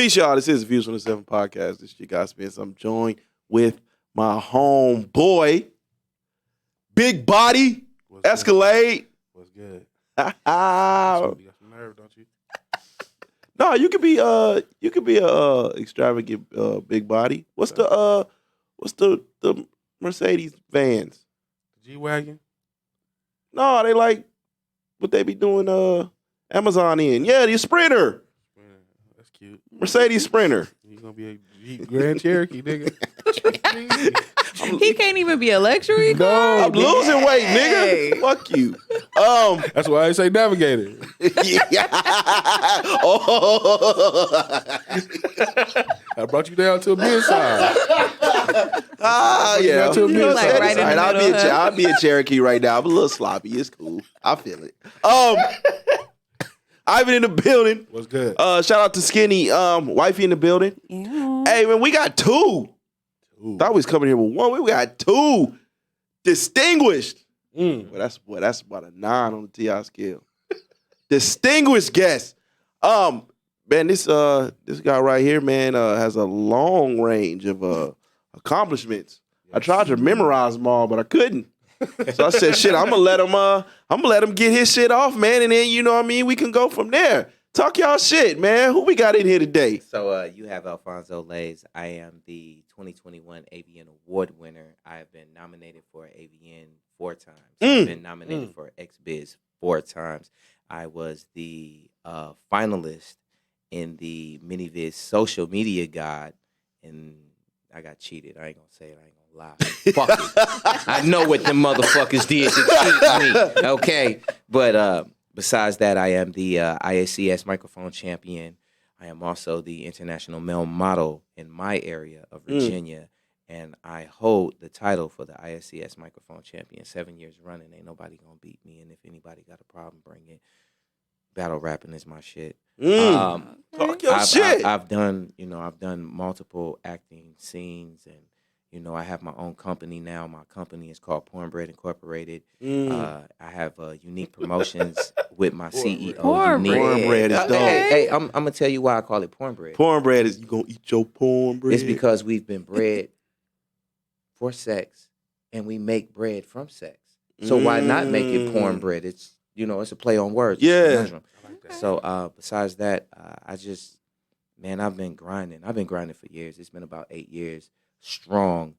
Peace, y'all. This is Views from the Seven podcast. This is your guy Spence. I'm joined with my homeboy, Big Body, Escalade. What's good? No, You got some nerve, don't you? you could be a extravagant big body. What's the Mercedes vans? G-Wagon? No, they like what they be doing Amazon in. Yeah, the Sprinter. That's cute. Mercedes Sprinter. You gonna be a Jeep Grand Cherokee, nigga? He can't even be a luxury car. I'm losing weight, nigga. Fuck you. That's why I say navigator. Yeah. I brought you down to a mid-size. Yeah. You know, like right in the middle, I'll be a Cherokee right now. I'm a little sloppy. It's cool. I feel it. Ivan in the building. What's good? Shout out to Skinny. Wifey in the building. Yeah. Hey, man, we got two. Thought we was coming here with one. We got two distinguished. Well, that's about a 9 on the TI scale. Distinguished guests. Man, this guy right here, man, has a long range of accomplishments. I tried to memorize them all, but I couldn't. So I said, shit, I'm gonna let him get his shit off, man, and then you know what I mean, we can go from there. Talk y'all shit, man. Who we got in here today? So you have Alphonso Layz. I am the 2021 AVN Award winner. I have been nominated for AVN 4 times. I've been nominated for XBiz 4 times. I was the finalist in the Miniviz Social Media Guide, and I got cheated. I ain't gonna say it. I ain't gonna lie. Fuck it. I know what them motherfuckers did to cheat me. Okay, but besides that, I am the ISCS microphone champion. I am also the international male model in my area of Virginia, and I hold the title for the ISCS microphone champion 7 years running. Ain't nobody gonna beat me, and if anybody got a problem, bring it. Battle rapping is my shit. Talk your shit. I've done multiple acting scenes, and I have my own company now. My company is called Pornbred Incorporated. I have unique promotions with my CEO. Pornbred is dope. Hey, I'm gonna tell you why I call it Pornbred. Pornbred is you gonna eat your pornbread. It's because we've been bred for sex, and we make bread from sex. So why not make it pornbread? It's it's a play on words. Yeah. So besides that, I've been grinding. I've been grinding for years. It's been about 8 years strong,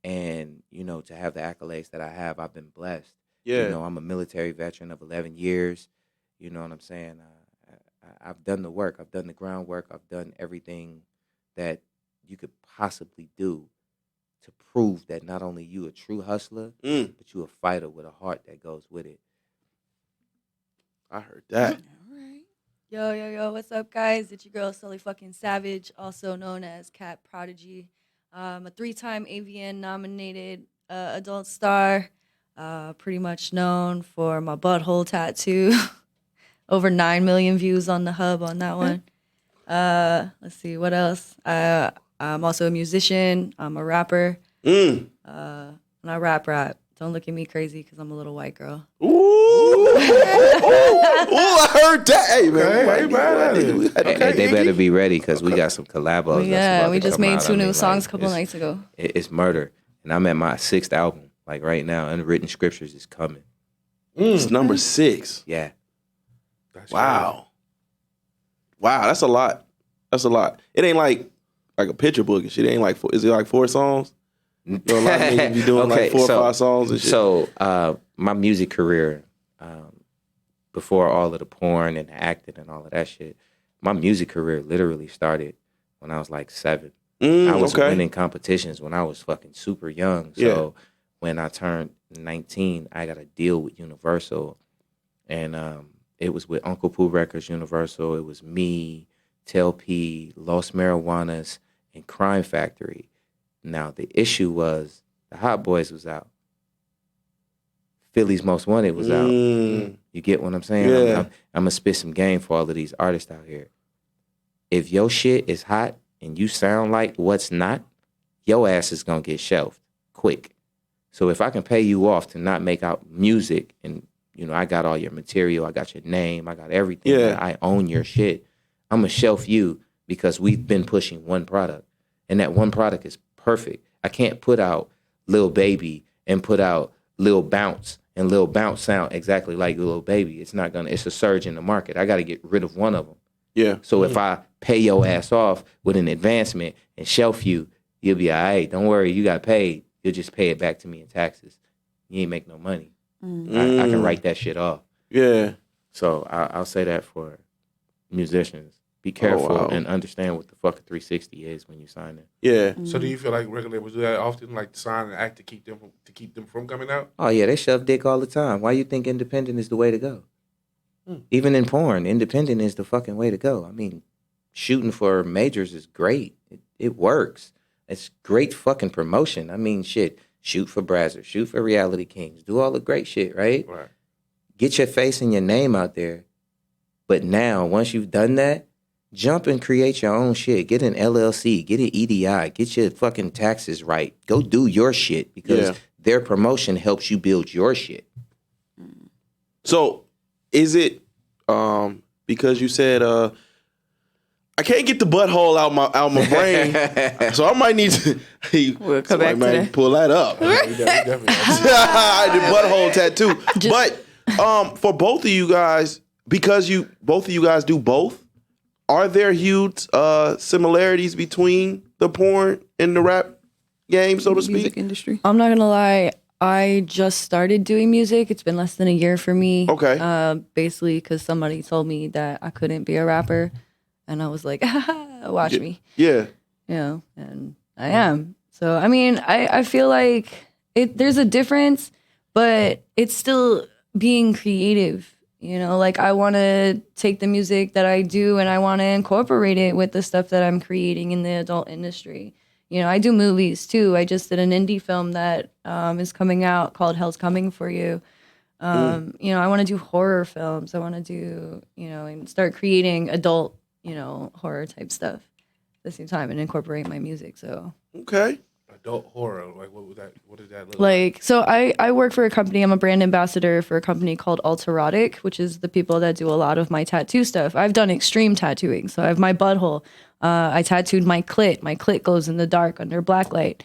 and to have the accolades that I have, I've been blessed. Yeah. I'm a military veteran of 11 years. You know what I'm saying? I've done the work. I've done the groundwork. I've done everything that you could possibly do to prove that not only you a true hustler, but you a fighter with a heart that goes with it. I heard that. All right. Yo, what's up, guys? It's your girl, Sully fucking Savage, also known as Cat Prodigy. I'm a 3-time AVN nominated adult star. Pretty much known for my butthole tattoo. Over 9 million views on the hub on that one. Let's see, what else? I'm also a musician. I'm a rapper. And I rap. Don't look at me crazy because I'm a little white girl. Ooh, I heard that. Hey, man. They better be ready because we got some collabos. Yeah, we just made 2 new songs a couple nights ago. It's murder. And I'm at my 6th album. Like right now, Unwritten Scriptures is coming. It's number 6. Yeah. Wow. Wow, that's a lot. It ain't like a picture book and shit. It ain't like, is it like 4 songs? A lot of niggas be doing like 4 or 5 songs and shit. So my music career, before all of the porn and the acting and all of that shit, my music career literally started when I was like 7. I was winning competitions when I was fucking super young. So when I turned 19, I got a deal with Universal, and it was with Uncle Pooh Records, Universal. It was me, Tel P, Los Marijuanas, and Crime Factory. Now, the issue was the Hot Boys was out. Philly's Most Wanted was out. You get what I'm saying? Yeah. I'm going to spit some game for all of these artists out here. If your shit is hot and you sound like what's not, your ass is going to get shelved quick. So if I can pay you off to not make out music and, I got all your material, I got your name, I got everything, I own your shit, I'm going to shelf you because we've been pushing one product, and that one product is perfect. I can't put out Lil Baby and put out Lil Bounce, and Lil Bounce sound exactly like Lil Baby. It's not gonna. It's a surge in the market. I got to get rid of one of them. Yeah. So if I pay your ass off with an advancement and shelf you, you'll be all right. Don't worry, you got paid. You'll just pay it back to me in taxes. You ain't make no money. I can write that shit off. Yeah. So I'll say that for musicians. Be careful and understand what the fuck a 360 is when you sign it. Yeah. So do you feel like record labels do that often, like to sign and act to keep them from coming out? Oh yeah, they shove dick all the time. Why you think independent is the way to go? Even in porn, independent is the fucking way to go. I mean, shooting for majors is great. It works. It's great fucking promotion. I mean, shit. Shoot for Brazzers. Shoot for Reality Kings. Do all the great shit, right? Right. Get your face and your name out there. But now, once you've done that, jump and create your own shit. Get an LLC. Get an EDI. Get your fucking taxes right. Go do your shit because their promotion helps you build your shit. So, is it because you said I can't get the butthole out my brain, so I might need to. We'll come back to that. Pull that up. We definitely The butthole tattoo. But for both of you guys, because both of you guys do both, are there huge similarities between the porn and the rap game, so to speak? Music industry. I'm not gonna lie. I just started doing music. It's been less than a year for me. Okay. Basically, because somebody told me that I couldn't be a rapper, and I was like, watch me. Yeah. You know, and I am. So I mean, I feel like there's a difference, but it's still being creative. You know, like I want to take the music that I do and I want to incorporate it with the stuff that I'm creating in the adult industry. You know, I do movies too. I just did an indie film that is coming out called Hell's Coming for You. You know, I want to do horror films. I want to do, you know, and start creating adult, you know, horror type stuff at the same time and incorporate my music. So Okay. adult horror. Like what was that? What did that look like, so I work for a company. I'm a brand ambassador for a company called Alterotic, which is the people that do a lot of my tattoo stuff. I've done extreme tattooing. So I have my butthole. I tattooed my clit. My clit glows in the dark under black light.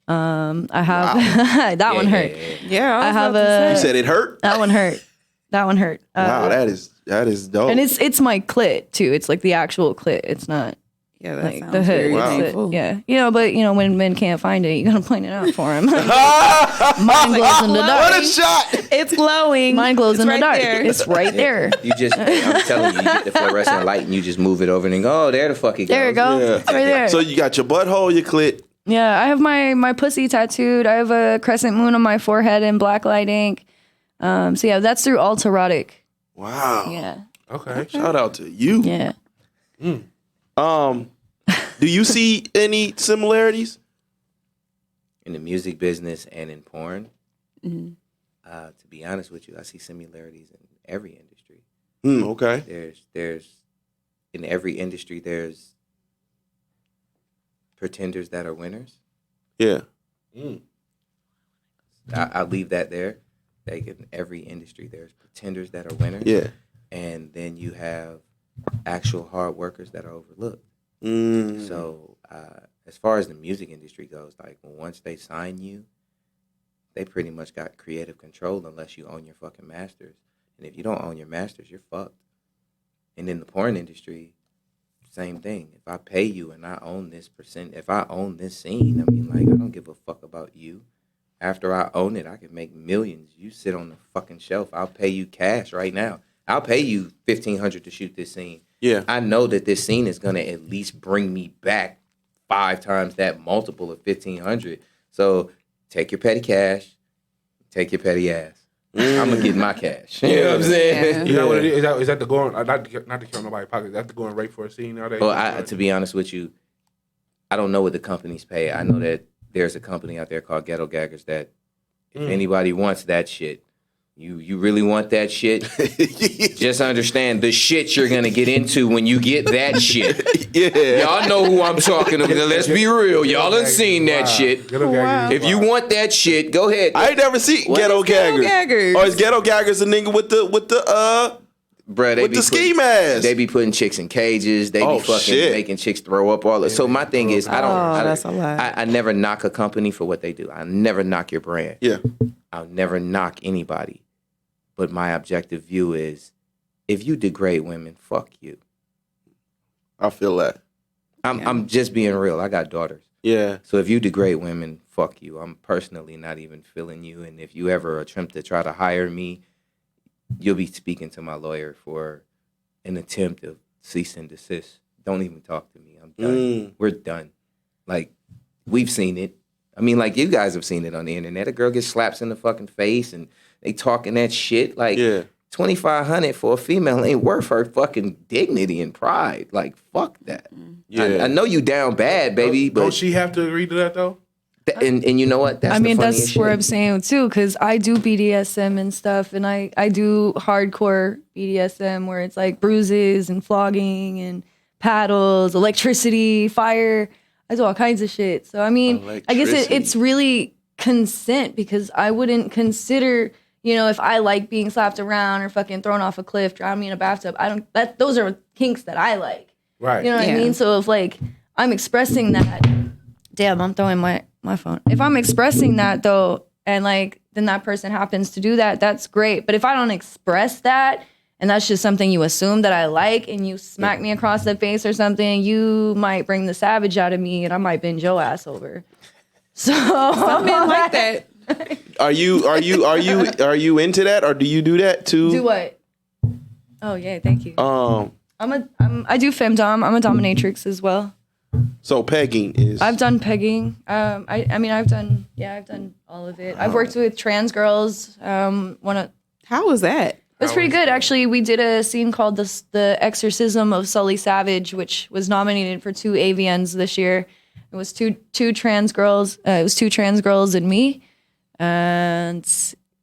I have that one hurt. Yeah, I have You said it hurt? that one hurt. That one hurt. Wow, that is dope. And it's my clit too. It's like the actual clit. It's not Yeah, that like sounds the hood. very It's the- painful. yeah, you know, but you know when men can't find it, you gotta point it out for him. Mine glows in the dark. What a shot! It's glowing. Mine glows It's in the right dark. there. It's right there. You just, I'm telling you, you get the fluorescent light and you just move it over and go, oh, there the fuck it goes. There you go. Yeah. It's right there. So you got your butthole, your clit. Yeah, I have my pussy tattooed. I have a crescent moon on my forehead in black light ink. So yeah, that's through Alterotic. Wow. Yeah. Okay. Shout out to you. Yeah. Do you see any similarities? In the music business and in porn, Mhm. to be honest with you, I see similarities in every industry. Okay. There's in every industry, there's pretenders that are winners. Yeah. I'll leave that there. Like in every industry, there's pretenders that are winners. Yeah. And then you have actual hard workers that are overlooked. Mm. So as far as the music industry goes, like once they sign you, they pretty much got creative control unless you own your fucking masters. And if you don't own your masters, you're fucked. And in the porn industry, same thing. If I pay you and I own this if I own this scene, I mean, like, I don't give a fuck about you. After I own it, I can make millions. You sit on the fucking shelf. I'll pay you cash right now. I'll pay you $1,500 to shoot this scene. Yeah. I know that this scene is going to at least bring me back 5 times that multiple of $1,500. So take your petty cash, take your petty ass. I'm gonna get my cash. You know what I'm saying? You know what it is? Is that the going? Not to kill nobody's pocket. Is that the going rate for a scene nowadays? Well, to be honest with you, I don't know what the companies pay. I know that there's a company out there called Ghetto Gaggers that if anybody wants that shit, you really want that shit, just understand the shit you're gonna get into when you get that shit. Yeah. Y'all know who I'm talking about. Let's be real. Y'all done seen that shit. Wow. If you want that shit, go ahead. I ain't never seen What Ghetto is Ghetto Gaggers. Gaggers? Or is Ghetto Gaggers a nigga with the Bruh, they with be the ski mask. They be putting chicks in cages. They Oh, be fucking shit. making chicks throw up all. So my thing is, that's a lot. I never knock a company for what they do. I never knock your brand. Yeah. I'll never knock anybody. But my objective view is, if you degrade women, fuck you. I feel that. I'm just being real. I got daughters. Yeah. So if you degrade women, fuck you. I'm personally not even feeling you. And if you ever attempt to try to hire me, you'll be speaking to my lawyer for an attempt of cease and desist. Don't even talk to me. I'm done. We're done. Like, we've seen it. I mean, like, you guys have seen it on the internet. A girl gets slaps in the fucking face and they talking that shit. Like, $2,500 for a female ain't worth her fucking dignity and pride. Like, fuck that. Yeah. I know you down bad, baby, but Don't she have to agree to that though? and you know what? That's I mean, the funniest that's where shit. I'm saying too, because I do BDSM and stuff, and I do hardcore BDSM where it's like bruises and flogging and paddles, electricity, fire. I do all kinds of shit. So I mean, I guess it's really consent, because I wouldn't consider, you know, if I like being slapped around or fucking thrown off a cliff, drown me in a bathtub. Those are kinks that I like. Right. You know what I mean? So if like I'm expressing that, damn, I'm throwing my phone. If I'm expressing that though, and like then that person happens to do that, that's great. But if I don't express that, and that's just something you assume that I like, and you smack me across the face or something, you might bring the savage out of me, and I might bend your ass over. So Some men like that. Are you into that, or do you do that too? Do what? Oh yeah, thank you. I do femdom. I'm a dominatrix as well. So pegging is. I've done pegging. I've done all of it. I've worked with trans girls. How was that? It was pretty good, actually. We did a scene called The Exorcism of Sully Savage, which was nominated for 2 AVNs this year. It was two trans girls. It was 2 trans girls and me, and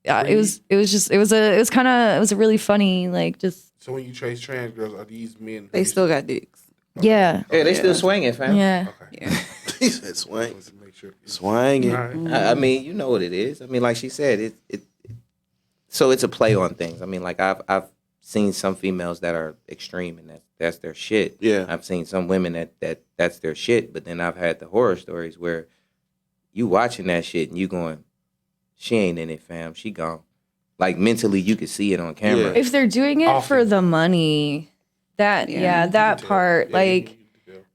it was a really funny, like, just. So when you trace trans girls, are these men? They still got dicks. Yeah. Hey, they still swinging, fam. Yeah. Okay. Yeah. He said swing. Let's make sure. Swinging. All right. I mean, you know what it is. I mean, like she said, so it's a play on things. I mean, like I've seen some females that are extreme and that's their shit. Yeah. I've seen some women that's their shit, but then I've had the horror stories where you watching that shit and you going, she ain't in it, fam. She gone. Like mentally, you could see it on camera. If they're doing it for the money, that part, like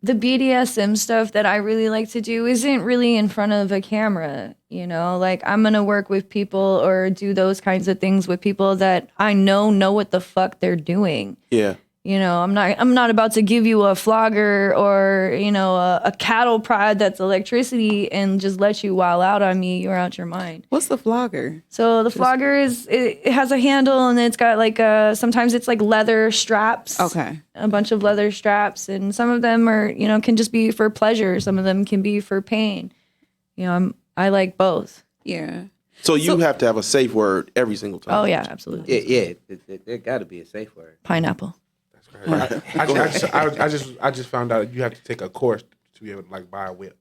the BDSM stuff that I really like to do isn't really in front of a camera, you know? Like I'm going to work with people or do those kinds of things with people that I know what the fuck they're doing. Yeah. You know, I'm not about to give you a flogger or, you know, a cattle prod that's electricity and just let you wild out on me. You're out your mind. What's the flogger? So the flogger it has a handle and it's got like sometimes it's like leather straps. Okay. A bunch of leather straps, and some of them are, you know, can just be for pleasure. Some of them can be for pain. You know, I like both. Yeah. So you have to have a safe word every single time. Oh yeah, absolutely. Yeah, there got to be a safe word. Pineapple. I just found out you have to take a course to be able to like buy a whip.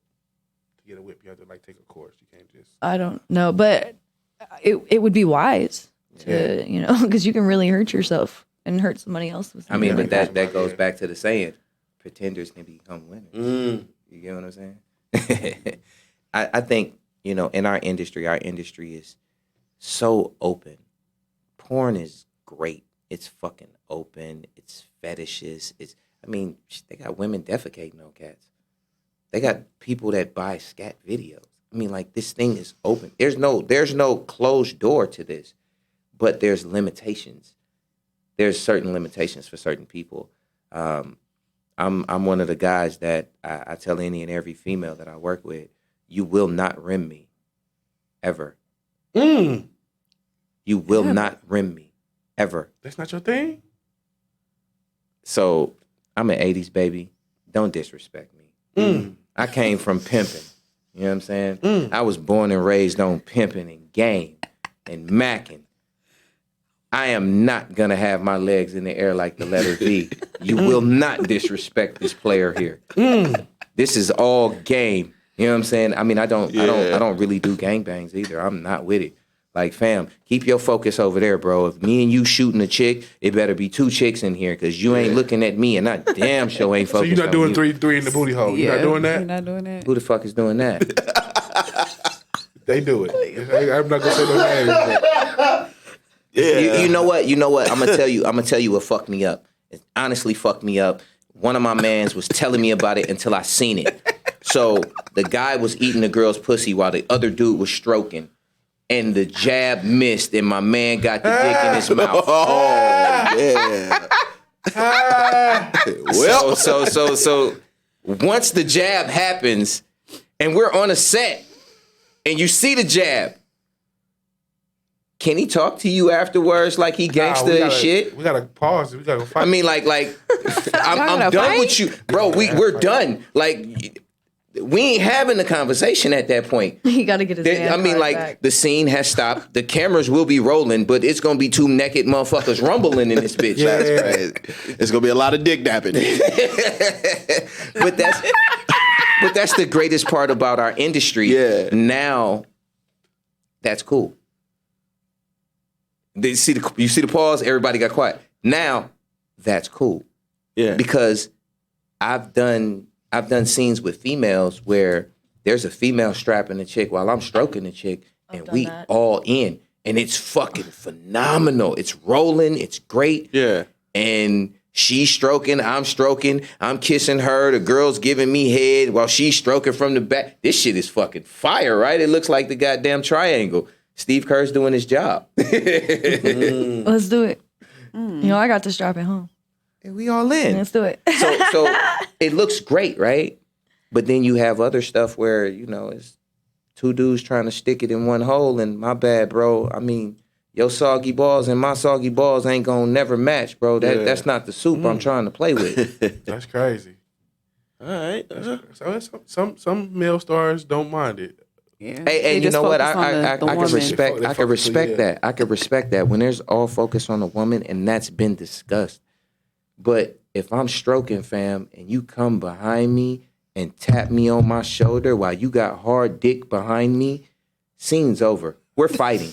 To get a whip, you have to like take a course. You can't just. I don't know, but it would be wise to, you know, because you can really hurt yourself and hurt somebody else. With I mean, something but like that goes back to the saying, pretenders can become winners. You get what I'm saying? I think, you know, in our industry is so open. Porn is great. It's fucking open. It's fetishes. They got women defecating on cats. They got people that buy scat videos. I mean, like, this thing is open. There's no closed door to this, but there's limitations. There's certain limitations for certain people. I'm one of the guys that I tell any and every female that I work with, you will not rim me, ever. You will not rim me, ever. That's not your thing? So I'm an 80s baby. Don't disrespect me. I came from pimping. You know what I'm saying? I was born and raised on pimping and game and macking. I am not going to have my legs in the air like the letter V. You will not disrespect this player here. This is all game. You know what I'm saying? I mean, I don't really do gangbangs either. I'm not with it. Like, fam, keep your focus over there, bro. If me and you shooting a chick, it better be 2 chicks in here because you ain't looking at me and I damn sure ain't So focused you're not doing on you. three in the booty hole. You're not doing You're that? not doing that. Who the fuck is doing that? They do it. I'm not gonna say no names. But Yeah. You know what? I'm gonna tell you what fucked me up. It honestly fucked me up. One of my mans was telling me about it until I seen it. So the guy was eating the girl's pussy while the other dude was stroking. And the jab missed, and my man got the dick in his mouth. Oh, yeah. Well, So once the jab happens, and we're on a set, and you see the jab, can he talk to you afterwards like he gangsta and shit? We gotta pause. We gotta fight. I mean, like I'm done with you, bro. We're done. Like, we ain't having the conversation at that point. He got to get his I mean, like, back. the scene has stopped. The cameras will be rolling, but it's gonna be 2 naked motherfuckers rumbling in this bitch. Yeah. that's crazy. It's gonna be a lot of dick napping. But that's the greatest part about our industry. Yeah. Now, that's cool. You see the pause. Everybody got quiet. Now, that's cool. Yeah. Because I've done scenes with females where there's a female strapping a chick while I'm stroking the chick, and done we that. all in, and it's fucking phenomenal. It's rolling. It's great. Yeah. And she's stroking, I'm stroking, I'm kissing her, the girl's giving me head while she's stroking from the back. This shit is fucking fire, right? It looks like the goddamn triangle. Steve Kerr's doing his job. Let's do it. You know, I got the strap at home. And we all in. Let's do it. So it looks great, right? But then you have other stuff where, you know, it's 2 dudes trying to stick it in one hole, and my bad, bro. I mean, your soggy balls and my soggy balls ain't gonna never match, bro. That's not the soup I'm trying to play with. That's crazy. All right. So some male stars don't mind it. Yeah. Hey, They and you just know what? focus on I the can woman. respect. They I can focus- respect yeah. that. I can respect that when there's all focus on the woman, and that's been discussed. But if I'm stroking, fam, and you come behind me and tap me on my shoulder while you got hard dick behind me, scene's over. We're fighting.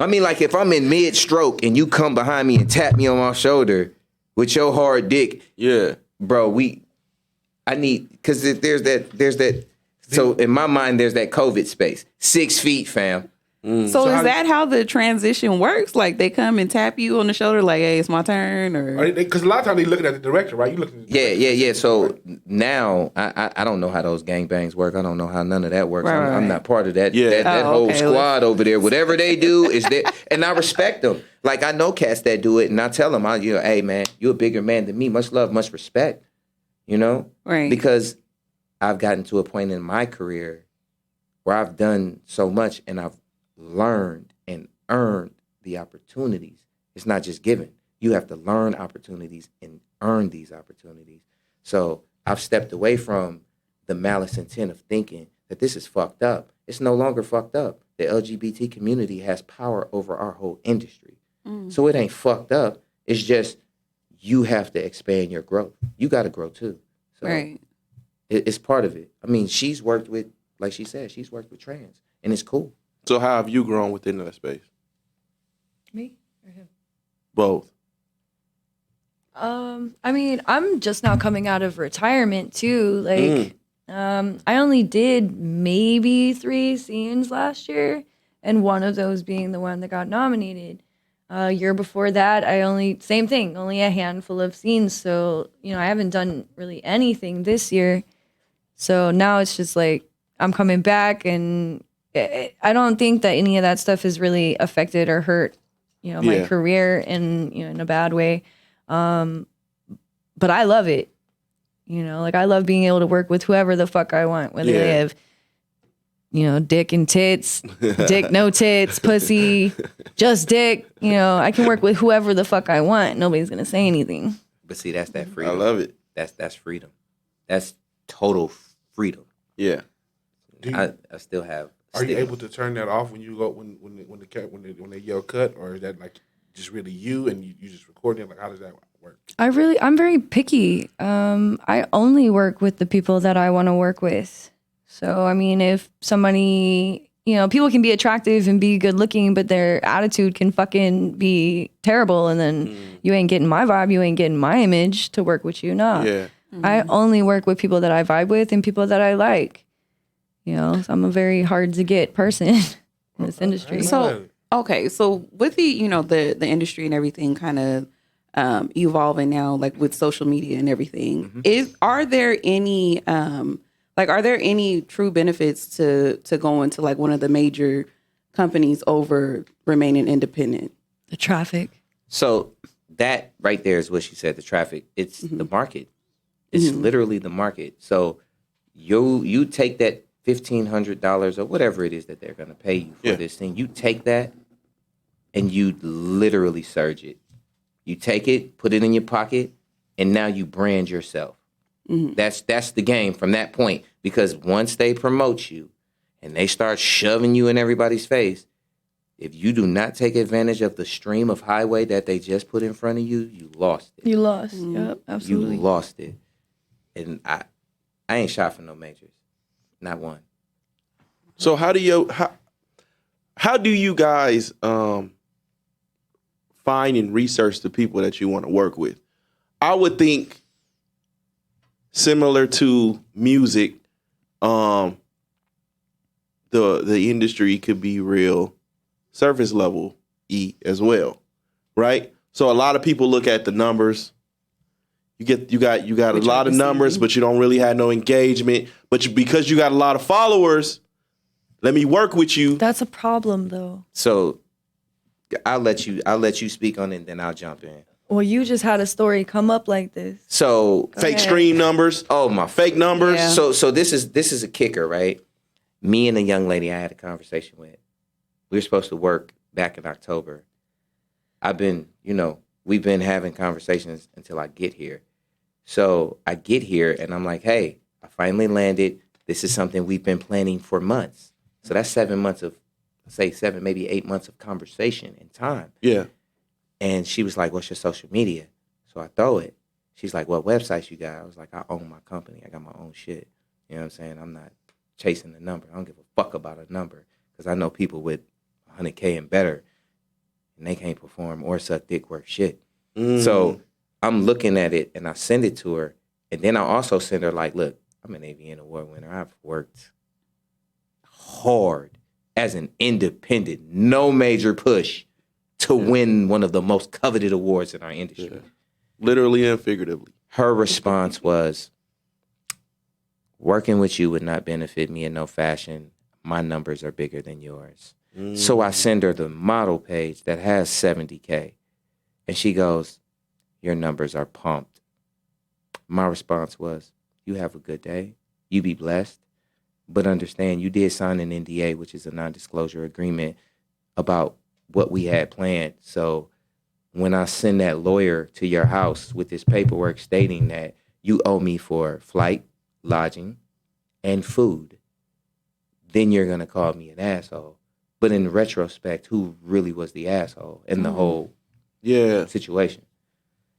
I mean, like, if I'm in mid-stroke and you come behind me and tap me on my shoulder with your hard dick, Yeah. bro, because there's that. So in my mind, there's that COVID space. 6 feet, fam. So is that how the transition works? Like, they come and tap you on the shoulder, like, "Hey, it's my turn," or Because a lot of times they looking at the director, right? You looking at the director. Yeah. So now I don't know how those gangbangs work. I don't know how none of that works. Right, I'm right. not part of that. Yeah. That Oh, whole okay. squad over there. Whatever they do is that, and I respect them. Like, I know cats that do it, and I tell them, hey man, you're a bigger man than me. Much love, much respect. You know, Right. Because I've gotten to a point in my career where I've done so much, and I've learned and earned the opportunities. It's not just given. You have to learn opportunities and earn these opportunities. So I've stepped away from the malice intent of thinking that this is fucked up. It's no longer fucked up. The LGBT community has power over our whole industry. So it ain't fucked up. It's just you have to expand your growth. You got to grow too. So right? it's part of it. I mean, she's worked with, like she said, she's worked with trans, and it's cool. So how have you grown within that space? Me or him? Both. I mean, I'm just now coming out of retirement too. Like, I only did maybe 3 scenes last year, and one of those being the one that got nominated. Year before that, same thing, only a handful of scenes. So, you know, I haven't done really anything this year. So now it's just like, I'm coming back, and I don't think that any of that stuff has really affected or hurt, you know, my career in a bad way. But I love it. You know, like, I love being able to work with whoever the fuck I want, whether they have, you know, dick and tits, dick, no tits, pussy, just dick. You know, I can work with whoever the fuck I want. Nobody's going to say anything. But see, that's that I freedom. love it. That's freedom. That's total freedom. Yeah. I still have. Are you stigma. able to turn that off when you go when they yell cut, or is that like just really you and you just recording it? Like, how does that work? I'm very picky. I only work with the people that I want to work with. So, I mean, if somebody you know, people can be attractive and be good looking, but their attitude can fucking be terrible. And then you ain't getting my vibe. You ain't getting my image to work with you. Nah. Yeah. I only work with people that I vibe with and people that I like. You know, so I'm a very hard to get person in this industry. So, okay. So with the, the industry and everything kind of evolving now, like with social media and everything, are there any true benefits to going to like one of the major companies over remaining independent? The traffic. So that right there is what she said, the traffic. It's the market. It's literally the market. So you take that $1,500 or whatever it is that they're going to pay you for this thing. You take that and you literally surge it. You take it, put it in your pocket, and now you brand yourself. That's the game from that point. Because once they promote you and they start shoving you in everybody's face, if you do not take advantage of the stream of highway that they just put in front of you, you lost it. You lost. Yep, absolutely. You lost it. And I ain't shot for no majors. Not one. So how do you guys find and research the people that you want to work with? I would think similar to music, the industry could be real surface level as well, right? So a lot of people look at the numbers. You got a lot of numbers, but you don't really have no engagement. But because you got a lot of followers, let me work with you. That's a problem, though. So I'll let you speak on it, and then I'll jump in. Well, you just had a story come up like this. So Fake stream numbers. Oh my, fake numbers. Yeah. So this is a kicker, right? Me and a young lady I had a conversation with. We were supposed to work back in October. We've been having conversations until I get here. So I get here and I'm like, hey, I finally landed. This is something we've been planning for months. So that's 7 months of, maybe 8 months of conversation and time. Yeah. And she was like, what's your social media? So I throw it. She's like, what websites you got? I was like, I own my company. I got my own shit. You know what I'm saying? I'm not chasing the number. I don't give a fuck about a number because I know people with 100K and better, and they can't perform or suck dick worth shit. So I'm looking at it, and I send it to her, and then I also send her like, look, I'm an AVN award winner. I've worked hard as an independent, no major push to win one of the most coveted awards in our industry. Yeah. Literally and figuratively. Her response was, working with you would not benefit me in no fashion. My numbers are bigger than yours. So I send her the model page that has 70K. And she goes, your numbers are pumped. My response was, you have a good day. You be blessed. But understand, you did sign an NDA, which is a non-disclosure agreement about what we had planned. So when I send that lawyer to your house with this paperwork stating that you owe me for flight, lodging, and food, then you're going to call me an asshole. But in retrospect, who really was the asshole in the whole situation?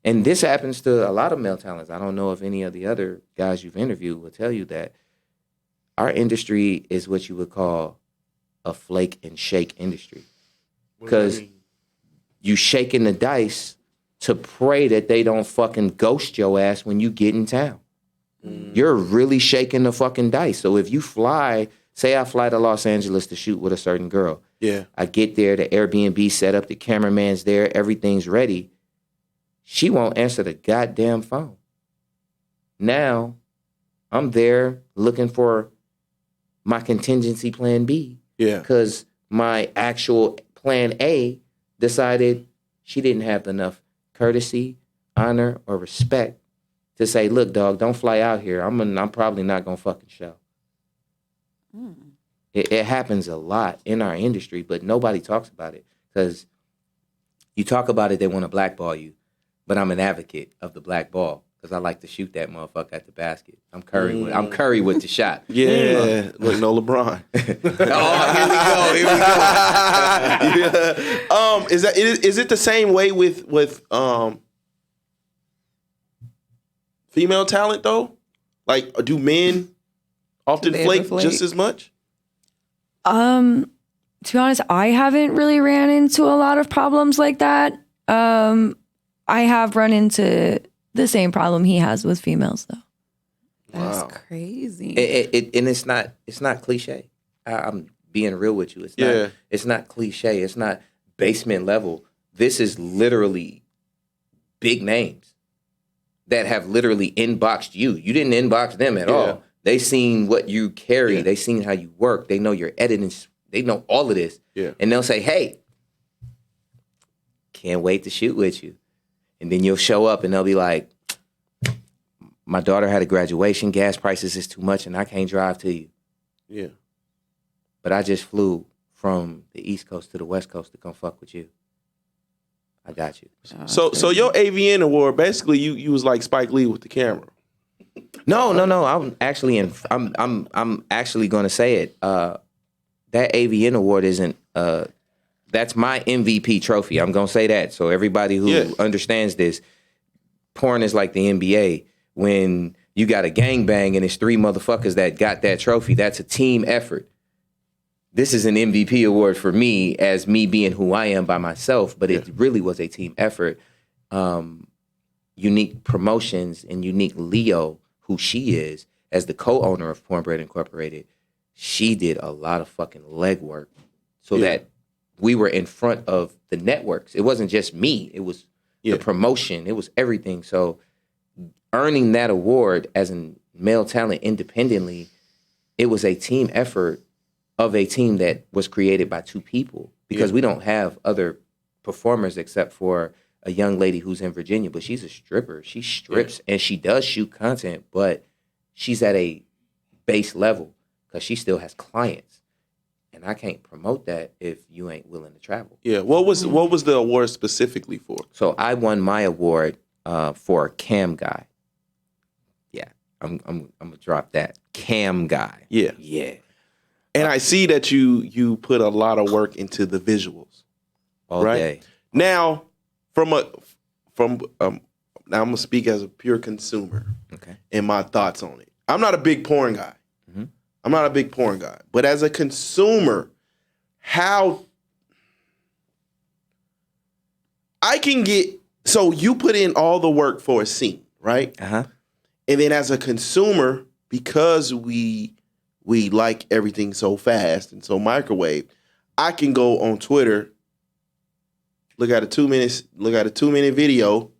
And this happens to a lot of male talents. I don't know if any of the other guys you've interviewed will tell you that our industry is what you would call a flake and shake industry. Because you shaking the dice to pray that they don't fucking ghost your ass when you get in town. You're really shaking the fucking dice. So if you fly, say I fly to Los Angeles to shoot with a certain girl. Yeah. I get there, the Airbnb set up, the cameraman's there, everything's ready. She won't answer the goddamn phone. Now, I'm there looking for my contingency plan B. Yeah. Because my actual plan A decided she didn't have enough courtesy, honor, or respect to say, look, dog, don't fly out here. I'm probably not going to fucking show. It happens a lot in our industry, but nobody talks about it. Because you talk about it, they want to blackball you. But I'm an advocate of the black ball because I like to shoot that motherfucker at the basket. I'm Curry with the shot. Yeah, look, no LeBron. Here we go. Is it the same way with female talent though? Like, do men often flake just as much? To be honest, I haven't really ran into a lot of problems like that. I have run into the same problem he has with females, though. That's Wow. crazy. And it's not cliche. I'm being real with you. It's not cliche. It's not basement level. This is literally big names that have literally inboxed you. You didn't inbox them at all. They seen what you carry. They seen how you work. They know your editing. They know all of this. Yeah. And they'll say, hey, can't wait to shoot with you. And then you'll show up and they'll be like, my daughter had a graduation. Gas prices is too much and I can't drive to you. Yeah. But I just flew from the East Coast to the West Coast to come fuck with you. I got you. So your AVN award, basically you was like Spike Lee with the camera. No. I'm actually I'm actually going to say it. That AVN award isn't. That's my MVP trophy. I'm going to say that. So everybody who understands this, porn is like the NBA. When you got a gangbang and it's 3 motherfuckers that got that trophy, that's a team effort. This is an MVP award for me as me being who I am by myself, but it really was a team effort. Unique Promotions and Unique Leo, who she is, as the co-owner of Pornbred Incorporated, she did a lot of fucking legwork so that we were in front of the networks. It wasn't just me. It was the promotion. It was everything. So earning that award as a male talent independently, it was a team effort of a team that was created by 2 people because we don't have other performers except for a young lady who's in Virginia, but she's a stripper. She strips and she does shoot content, but she's at a base level because she still has clients. And I can't promote that if you ain't willing to travel. Yeah. What was the award specifically for? So I won my award for Cam Guy. Yeah, I'm gonna drop that. Cam Guy. Yeah. Yeah. And I see that you put a lot of work into the visuals. All day. Now, now I'm gonna speak as a pure consumer. Okay. And my thoughts on it. I'm not a big porn guy. Mm-hmm. I'm not a big porn guy. But as a consumer, how I can get so you put in all the work for a scene, right? Uh-huh. And then as a consumer, because we like everything so fast and so microwave, I can go on Twitter, look at a 2-minute video,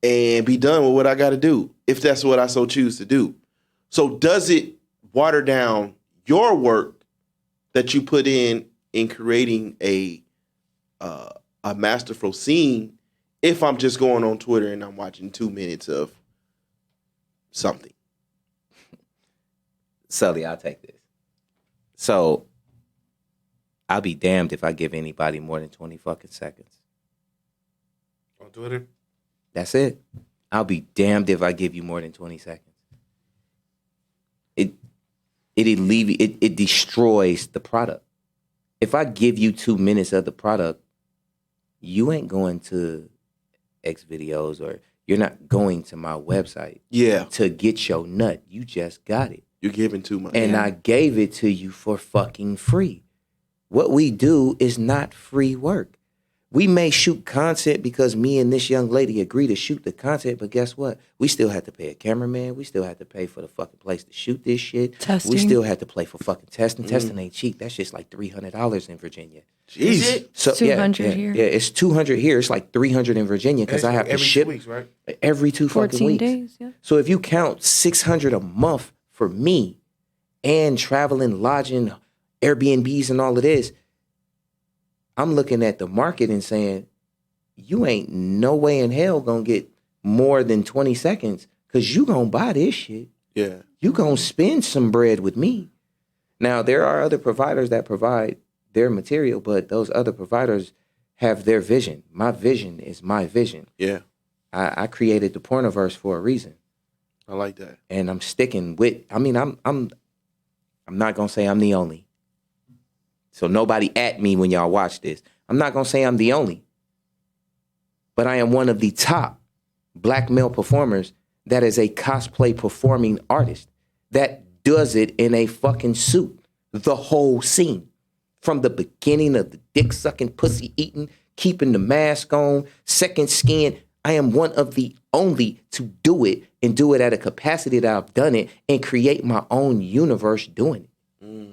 and be done with what I got to do, if that's what I so choose to do. So does it water down your work that you put in creating a masterful scene if I'm just going on Twitter and I'm watching 2 minutes of something? Sully, I'll take this. So, I'll be damned if I give anybody more than 20 fucking seconds. On Twitter? That's it. I'll be damned if I give you more than 20 seconds. It destroys the product. If I give you 2 minutes of the product, you ain't going to X videos or you're not going to my website to get your nut. You just got it. You're giving too much. And I gave it to you for fucking free. What we do is not free work. We may shoot content because me and this young lady agree to shoot the content, but guess what? We still have to pay a cameraman. We still have to pay for the fucking place to shoot this shit. Testing. We still have to pay for fucking testing. Testing ain't cheap. That shit's like $300 in Virginia. Jeez. So, 200 here. Yeah, it's 200 here. It's like 300 in Virginia because I have to every ship 2 weeks, right? every 2 fucking 14 weeks. days, yeah. So if you count $600 a month for me and traveling, lodging, Airbnbs and all of this, I'm looking at the market and saying, you ain't no way in hell gonna get more than 20 seconds because you gonna buy this shit. Yeah. You gonna spend some bread with me. Now, there are other providers that provide their material, but those other providers have their vision. My vision is my vision. Yeah. I created the Porniverse for a reason. I like that. And I'm sticking with, I'm not gonna say I'm the only. So nobody at me when y'all watch this. I'm not gonna say I'm the only. But I am one of the top black male performers that is a cosplay performing artist that does it in a fucking suit. the whole scene. From the beginning of the dick sucking, pussy eating, keeping the mask on, second skin. I am one of the only to do it and do it at a capacity that I've done it and create my own universe doing it.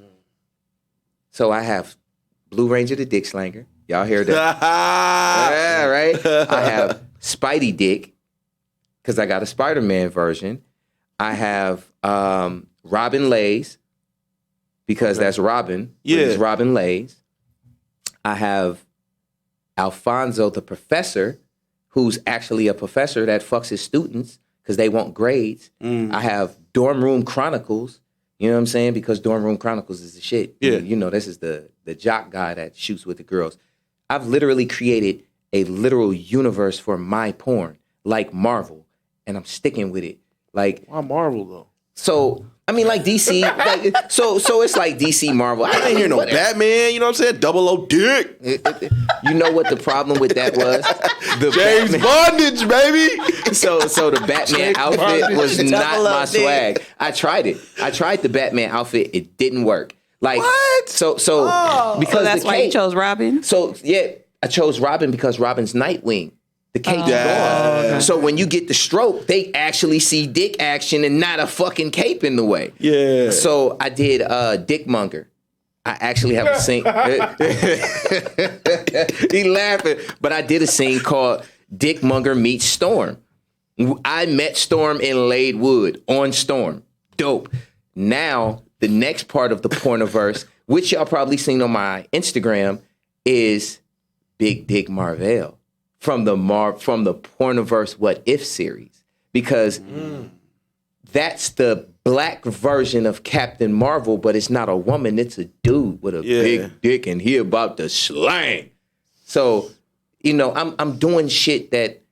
So I have Blue Ranger the Dick Slanger. Y'all hear that? Yeah, right? I have Spidey Dick because I got a Spider-Man version. I have Robin Layz because that's Robin. Yeah. It's Robin Layz. I have Alphonso the Professor, who's actually a professor that fucks his students because they want grades. I have Dorm Room Chronicles, you know what I'm saying? Because Dorm Room Chronicles is the shit. Yeah. You know, this is the jock guy that shoots with the girls. I've literally created a literal universe for my porn, like Marvel, and I'm sticking with it. Like, Why Marvel though? so, I mean, like DC, like, so it's like DC Marvel. I didn't hear no whatever. Batman. You know what I'm saying? Double O Dick. You know what the problem with that was? The James Bondage, baby. So the Batman outfit was not Double my up dick. swag. I tried it. I tried the Batman outfit. It didn't work. Like What? So because So that's the why you cape. chose Robin? So yeah, I chose Robin because Robin's Nightwing. The cape's gone. So when you get the stroke, they actually see dick action and not a fucking cape in the way. Yeah. So I did Dick Monger. I actually have a scene. He laughing, but I did a scene called Dick Monger Meets Storm. I met Storm and laid wood on Storm. Dope. Now the next part of the porniverse, which y'all probably seen on my Instagram, is Big Dick Marvel from the Porniverse What If series, because that's the black version of Captain Marvel, but it's not a woman, it's a dude with a big dick and he about to slang. So, you know, I'm doing shit that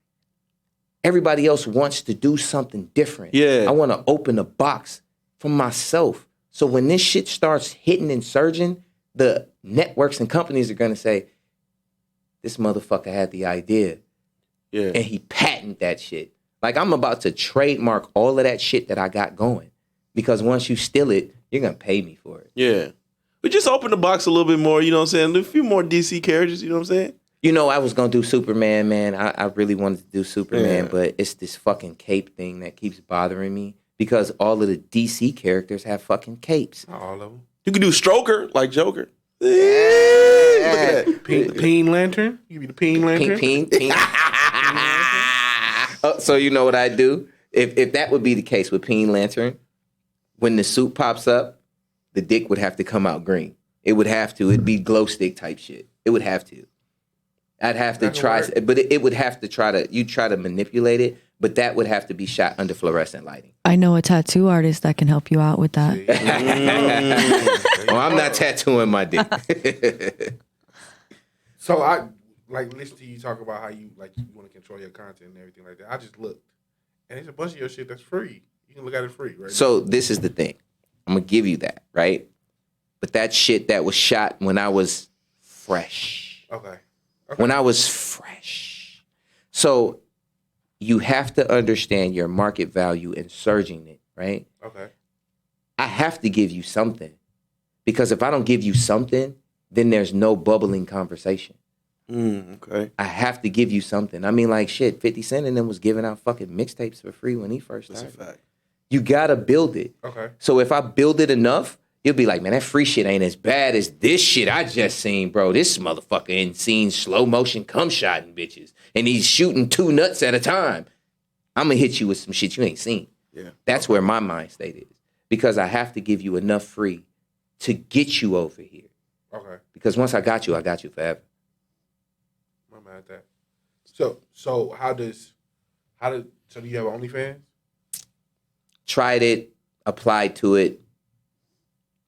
everybody else wants to do something different. Yeah. I want to open a box for myself. So when this shit starts hitting and surging, the networks and companies are going to say, this motherfucker had the idea. Yeah. And he patented that shit. Like, I'm about to trademark all of that shit that I got going. Because once you steal it, you're going to pay me for it. Yeah. We just open the box a little bit more, you know what I'm saying? A few more DC characters, you know what I'm saying? You know, I was going to do Superman, man. I really wanted to do Superman, but it's this fucking cape thing that keeps bothering me. Because all of the DC characters have fucking capes. Not all of them. You can do Stroker, like Joker. Look at that. Peen Lantern. You be the Peen Lantern. Ping. So you know what I do? If that would be the case with Peen Lantern, when the suit pops up, the dick would have to come out green. It would have to. It'd be glow stick type shit. It would have to. I'd have to try, but it would have to try to manipulate it, but that would have to be shot under fluorescent lighting. I know a tattoo artist that can help you out with that. Oh, I'm not tattooing my dick. So I like listen to you talk about how you want to control your content and everything like that. I just looked, and there's a bunch of your shit that's free. You can look at it free, right? So this is the thing. I'm gonna give you that, right? But that shit that was shot when I was fresh. Okay. When I was fresh. So you have to understand your market value in surging it, right? Okay. I have to give you something. Because if I don't give you something, then there's no bubbling conversation. Okay. I have to give you something. I mean, like, shit, 50 Cent and them was giving out fucking mixtapes for free when he first started. That's a fact. You gotta build it. Okay. So if I build it enough, you'll be like, man, that free shit ain't as bad as this shit I just seen, bro. This motherfucker ain't seen slow motion cum shotting bitches. And he's shooting 2 nuts at a time. I'm gonna hit you with some shit you ain't seen. Yeah. That's where my mind state is. Because I have to give you enough free to get you over here. Okay. Because once I got you forever. I'm mad at that. So do you have OnlyFans? Tried it, applied to it.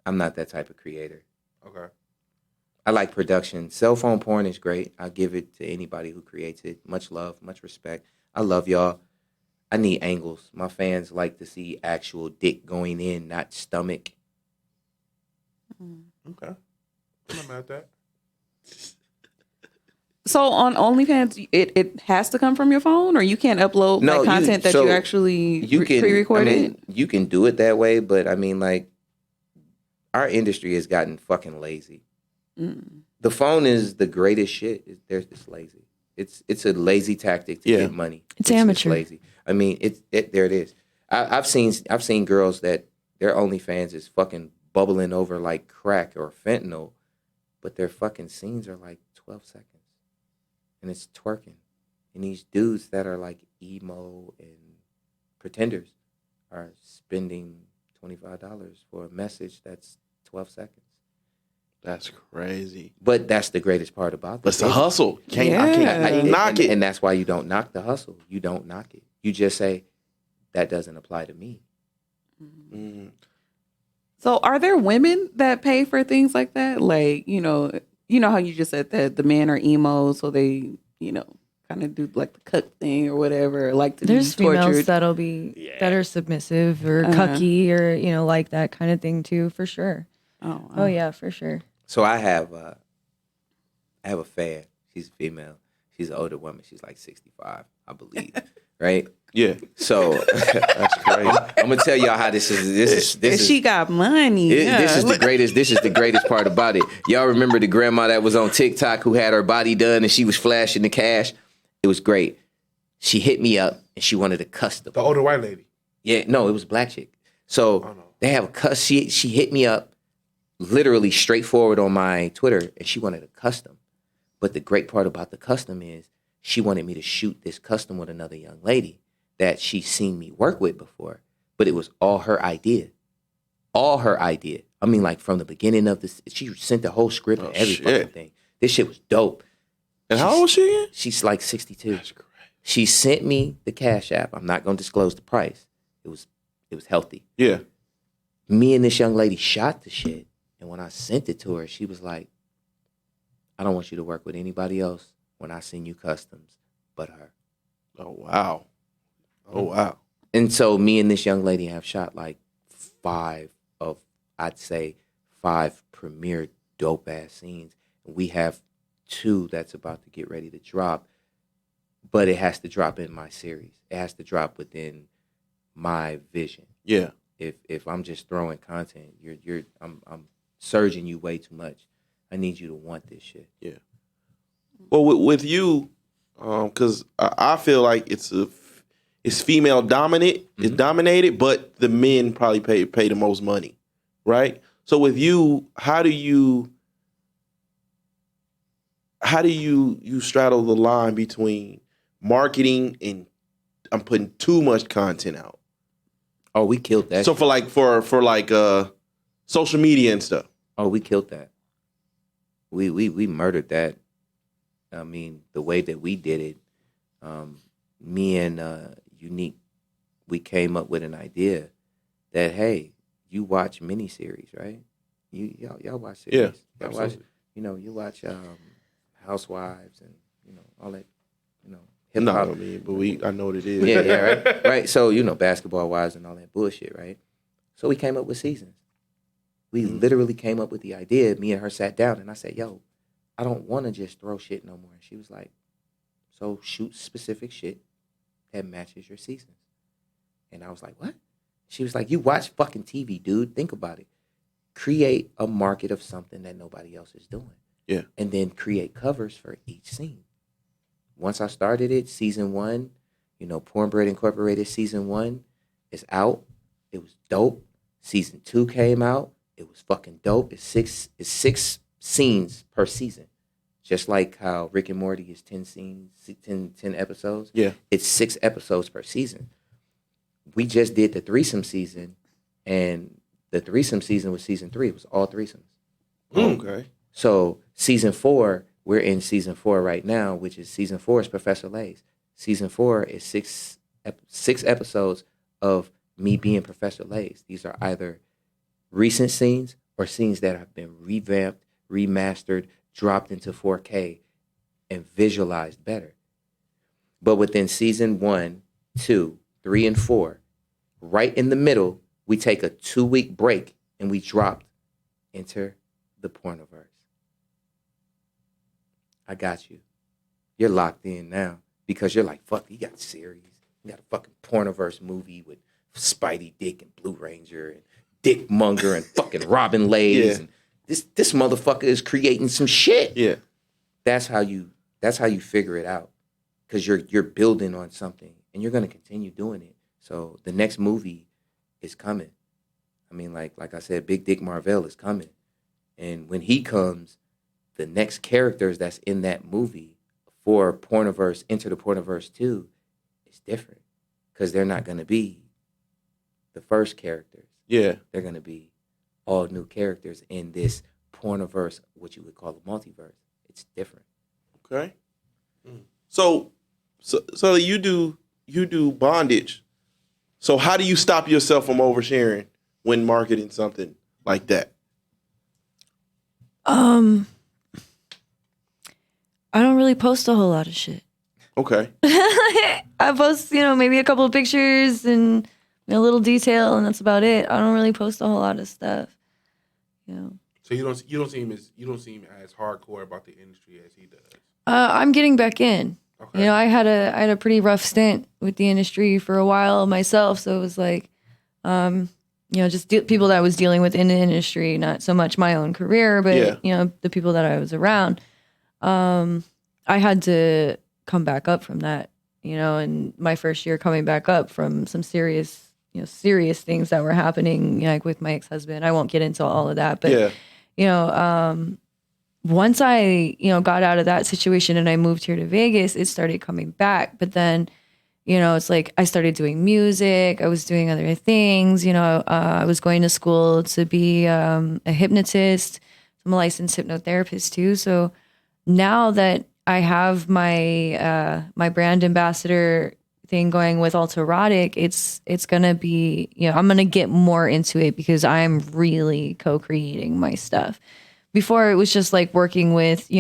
I'm not that type of creator. Okay. I like production. Cell phone porn is great. I'll give it to anybody who creates it. Much love, much respect. I love y'all. I need angles. My fans like to see actual dick going in, not stomach. Okay. I'm not mad at that. So on OnlyFans, it has to come from your phone, or you can't upload content that you actually pre-recorded? I mean, you can do it that way, but I mean, like, our industry has gotten fucking lazy. The phone is the greatest shit. They're just lazy. It's a lazy tactic to get money. It's amateur. Lazy. I mean, there it is. I've seen girls that their OnlyFans is fucking bubbling over like crack or fentanyl, but their fucking scenes are like 12 seconds, and it's twerking. And these dudes that are like emo and pretenders are spending $25 for a message that's 12 seconds. That's crazy. But that's the greatest part about That's the hustle. I can't knock it. And that's why you don't knock the hustle. You don't knock it. You just say, that doesn't apply to me. Mm. So are there women that pay for things like that? Like, you know how you just said that the men are emo, so they, kind of do like the cuck thing or whatever, like to There's be tortured. females that'll be that are submissive or cucky or like that kind of thing too, for sure. Oh yeah, for sure. So I have a fan. She's female. She's an older woman. She's like 65, I believe. Right? Yeah. So That's crazy. I'm gonna tell y'all how this is. She got money. This is the greatest. This is the greatest part about it. Y'all remember the grandma that was on TikTok who had her body done and she was flashing the cash? It was great. She hit me up and she wanted a custom. The older white lady. Yeah, no, it was a black chick. So they have a custom. She hit me up, literally straightforward on my Twitter, and she wanted a custom. But the great part about the custom is she wanted me to shoot this custom with another young lady that she's seen me work with before. But it was all her idea. All her idea. I mean, like from the beginning of this, she sent the whole script and every fucking thing. This shit was dope. And how old is she again? She's like 62. That's great. She sent me the Cash App. I'm not going to disclose the price. It was healthy. Yeah. Me and this young lady shot the shit. And when I sent it to her, she was like, I don't want you to work with anybody else when I send you customs but her. Oh, wow. Oh, wow. And so me and this young lady have shot like 5 premier dope-ass scenes. And we have 2 that's about to get ready to drop. But it has to drop in my series. It has to drop within my vision. Yeah. If I'm just throwing content, I'm surging you way too much. I need you to want this shit. Yeah. Well, with you, because I feel like it's female dominant, it's dominated, but the men probably pay the most money, right? So with you, how do you straddle the line between marketing and I'm putting too much content out? Oh, we killed that. So for social media and stuff. Oh, we killed that. We murdered that. I mean, the way that we did it, me and Unique, we came up with an idea that, hey, you watch miniseries, right? Y'all watch series. Yeah, y'all absolutely. watch, you watch Housewives and all that, No, hip-hop. I mean, but I know what it is. Yeah, right. So Basketball Wives and all that bullshit, right? So we came up with seasons. We literally came up with the idea. Me and her sat down, and I said, "Yo, I don't want to just throw shit no more." And she was like, "So shoot specific shit that matches your seasons." And I was like, "What?" She was like, "You watch fucking TV, dude. Think about it. Create a market of something that nobody else is doing. Yeah. And then create covers for each scene." Once I started it, season 1, Pornbred Incorporated season 1 is out. It was dope. Season 2 came out. It was fucking dope. It's six scenes per season. Just like how Rick and Morty is 10 scenes, 10 episodes. Yeah. It's 6 episodes per season. We just did the threesome season, and the threesome season was season 3. It was all threesomes. Okay. So season 4, we're in season 4 right now, which is season 4 is Professor Layz. Season 4 is six episodes of me being Professor Layz. These are either recent scenes or scenes that have been revamped, remastered, dropped into 4K, and visualized better. But within season 1, 2, 3, and 4, right in the middle, we take a 2-week break and we dropped Enter the Porniverse. I got you. You're locked in now because you're like, fuck, you got a series. You got a fucking Porniverse movie with Spidey Dick and Blue Ranger and dick monger and fucking robbing Layz. Yeah. And this motherfucker is creating some shit. Yeah. That's how you figure it out. Because you're building on something and you're gonna continue doing it. So the next movie is coming. I mean, like I said, Big Dick Marvell is coming. And when he comes, the next characters that's in that movie for Porniverse, Enter the Porniverse 2, is different. Because they're not going to be the first characters. Yeah. They're going to be all new characters in this Porniverse, what you would call a multiverse. It's different. Okay. So you do bondage. So how do you stop yourself from oversharing when marketing something like that? I don't really post a whole lot of shit. Okay. I post, maybe a couple of pictures and a little detail, and that's about it. I don't really post a whole lot of stuff. So you don't seem as hardcore about the industry as he does. I'm getting back in. Okay. I had a pretty rough stint with the industry for a while myself, so it was like, just people that I was dealing with in the industry, not so much my own career, but the people that I was around. I had to come back up from that, and my first year coming back up from some serious things that were happening, like with my ex-husband. I won't get into all of that, but once I, got out of that situation and I moved here to Vegas, it started coming back. But then, it's like I started doing music. I was doing other things. I was going to school to be a hypnotist. I'm a licensed hypnotherapist too. So now that I have my my brand ambassador thing going with Alterotic, it's gonna be, I'm gonna get more into it because I'm really co-creating my stuff. Before it was just like working with,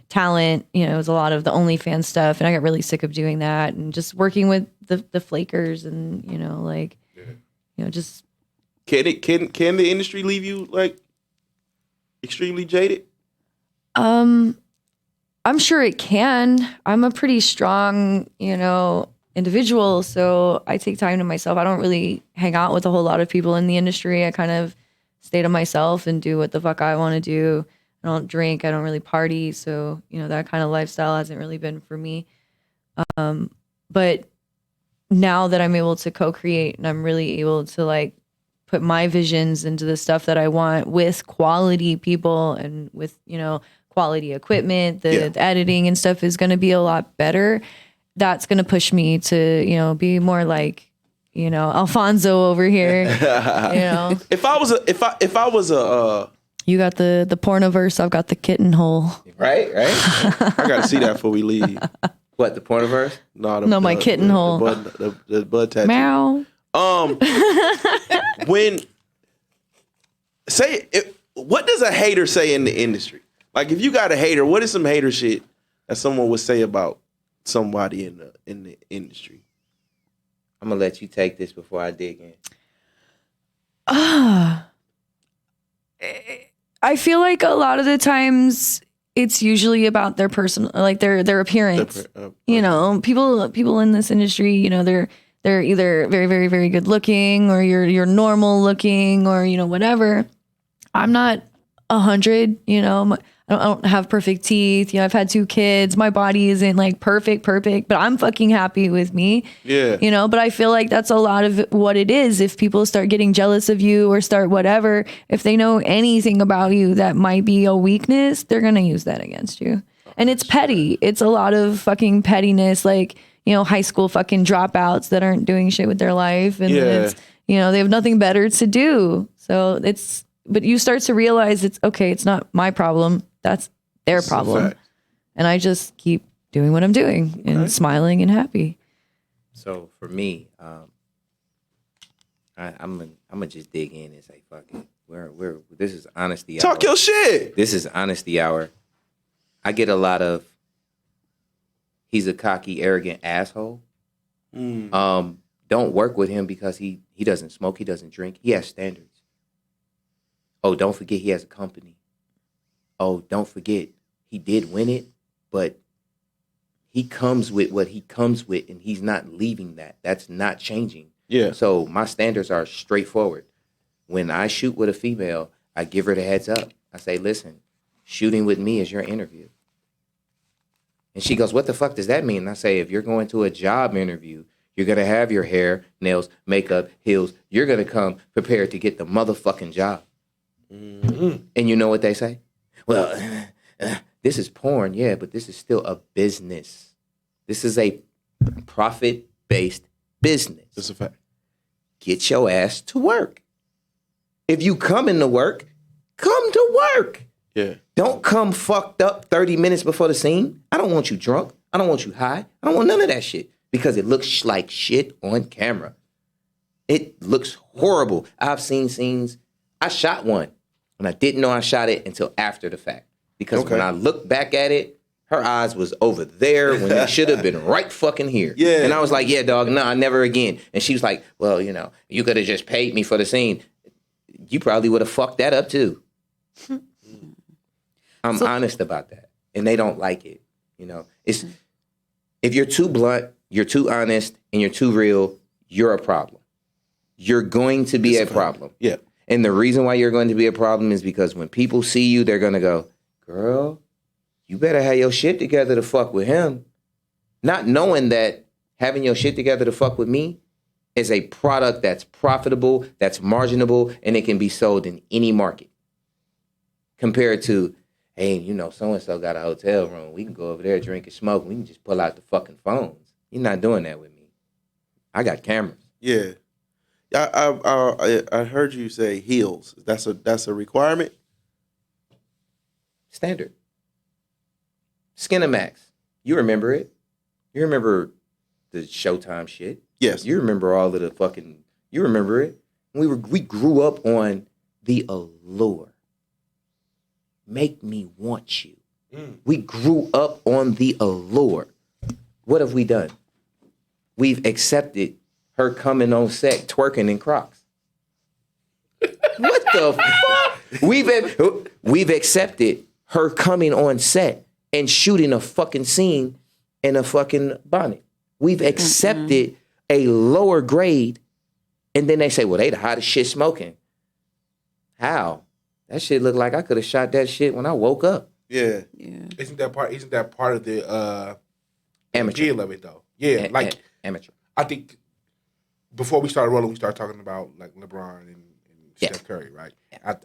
talent, it was a lot of the OnlyFans stuff, and I got really sick of doing that, and just working with the flakers, and just Can the industry leave you like extremely jaded? I'm sure it can. I'm a pretty strong, individual, so I take time to myself. I don't really hang out with a whole lot of people in the industry. I kind of stay to myself and do what the fuck I want to do. I don't drink. I don't really party. So, that kind of lifestyle hasn't really been for me. But now that I'm able to co-create and I'm really able to like put my visions into the stuff that I want with quality people and with, quality equipment, the editing and stuff is going to be a lot better. That's going to push me to, be more like, Alphonso over here. If I was a You got the Porniverse, I've got the kitten hole. Right? I gotta see that before we leave. What, the Porniverse? No, my kitten hole. The bud tattoo. Meow. What does a hater say in the industry? Like, if you got a hater, what is some hater shit that someone would say about somebody in the industry? I'm gonna let you take this before I dig in. I feel like a lot of the times it's usually about their personal, like their appearance. People in this industry, they're either very, very, very good looking, or you're normal looking, or whatever. I'm not 100. I don't have perfect teeth. I've had 2 kids. My body isn't like perfect, but I'm fucking happy with me. Yeah. But I feel like that's a lot of what it is. If people start getting jealous of you or start whatever, if they know anything about you that might be a weakness, they're going to use that against you. And it's petty. It's a lot of fucking pettiness, like, high school fucking dropouts that aren't doing shit with their life. And then it's, they have nothing better to do. So but you start to realize it's okay. It's not my problem. That's their problem. And I just keep doing what I'm doing and smiling and happy. So for me, I'm gonna just dig in and say, fuck it. This is honesty hour. Talk your shit. This is honesty hour. I get a lot of, he's a cocky, arrogant asshole. Don't work with him because he doesn't smoke, he doesn't drink, he has standards. Oh, don't forget he has a company. Oh, don't forget he did win it, but he comes with what he comes with, and he's not leaving that. That's not changing. Yeah. So my standards are straightforward. When I shoot with a female, I give her the heads up. I say, listen, shooting with me is your interview. And she goes, what the fuck does that mean? And I say, if you're going to a job interview, you're going to have your hair, nails, makeup, heels. You're going to come prepared to get the motherfucking job. Mm-hmm. And you know what they say? Well, this is porn, yeah, but this is still a business. This is a profit-based business. That's a fact. Get your ass to work. If you come into work, come to work. Yeah. Don't come fucked up 30 minutes before the scene. I don't want you drunk. I don't want you high. I don't want none of that shit because it looks like shit on camera. It looks horrible. I've seen scenes. I shot one and I didn't know I shot it until after the fact because when I looked back at it, her eyes was over there when it should have been right fucking here. Yeah. And I was like, yeah, dog, nah, never again. And she was like, well, you know, you could have just paid me for the scene. You probably would have fucked that up too. I'm honest about that. And they don't like it. You know, it's if you're too blunt, you're too honest, and you're too real, you're a problem. You're going to be a problem. Yeah. And the reason why you're going to be a problem is because when people see you, they're going to go, girl, you better have your shit together to fuck with him. Not knowing that having your shit together to fuck with me is a product that's profitable, that's marginable, and it can be sold in any market. Compared to, hey, you know, so-and-so got a hotel room. We can go over there, drink and smoke. We can just pull out the fucking phones. You're not doing that with me. I got cameras. Yeah. I heard you say heels. That's a requirement? Standard. Skinamax. You remember it. You remember the Showtime shit. Yes. You remember all of the fucking, you remember it. We grew up on the allure. Make me want you. We grew up on the allure. What have we done? We've accepted her coming on set twerking in Crocs. What the fuck? We've accepted her coming on set and shooting a fucking scene in a fucking bonnet. We've accepted a lower grade, and then they say, well, they the hottest shit smoking. How? That shit looked like I could have shot that shit when I woke up. Yeah. Isn't that part of the amateur appeal of it though? Yeah, amateur. I think before we started rolling, we started talking about like LeBron and Steph Curry, right?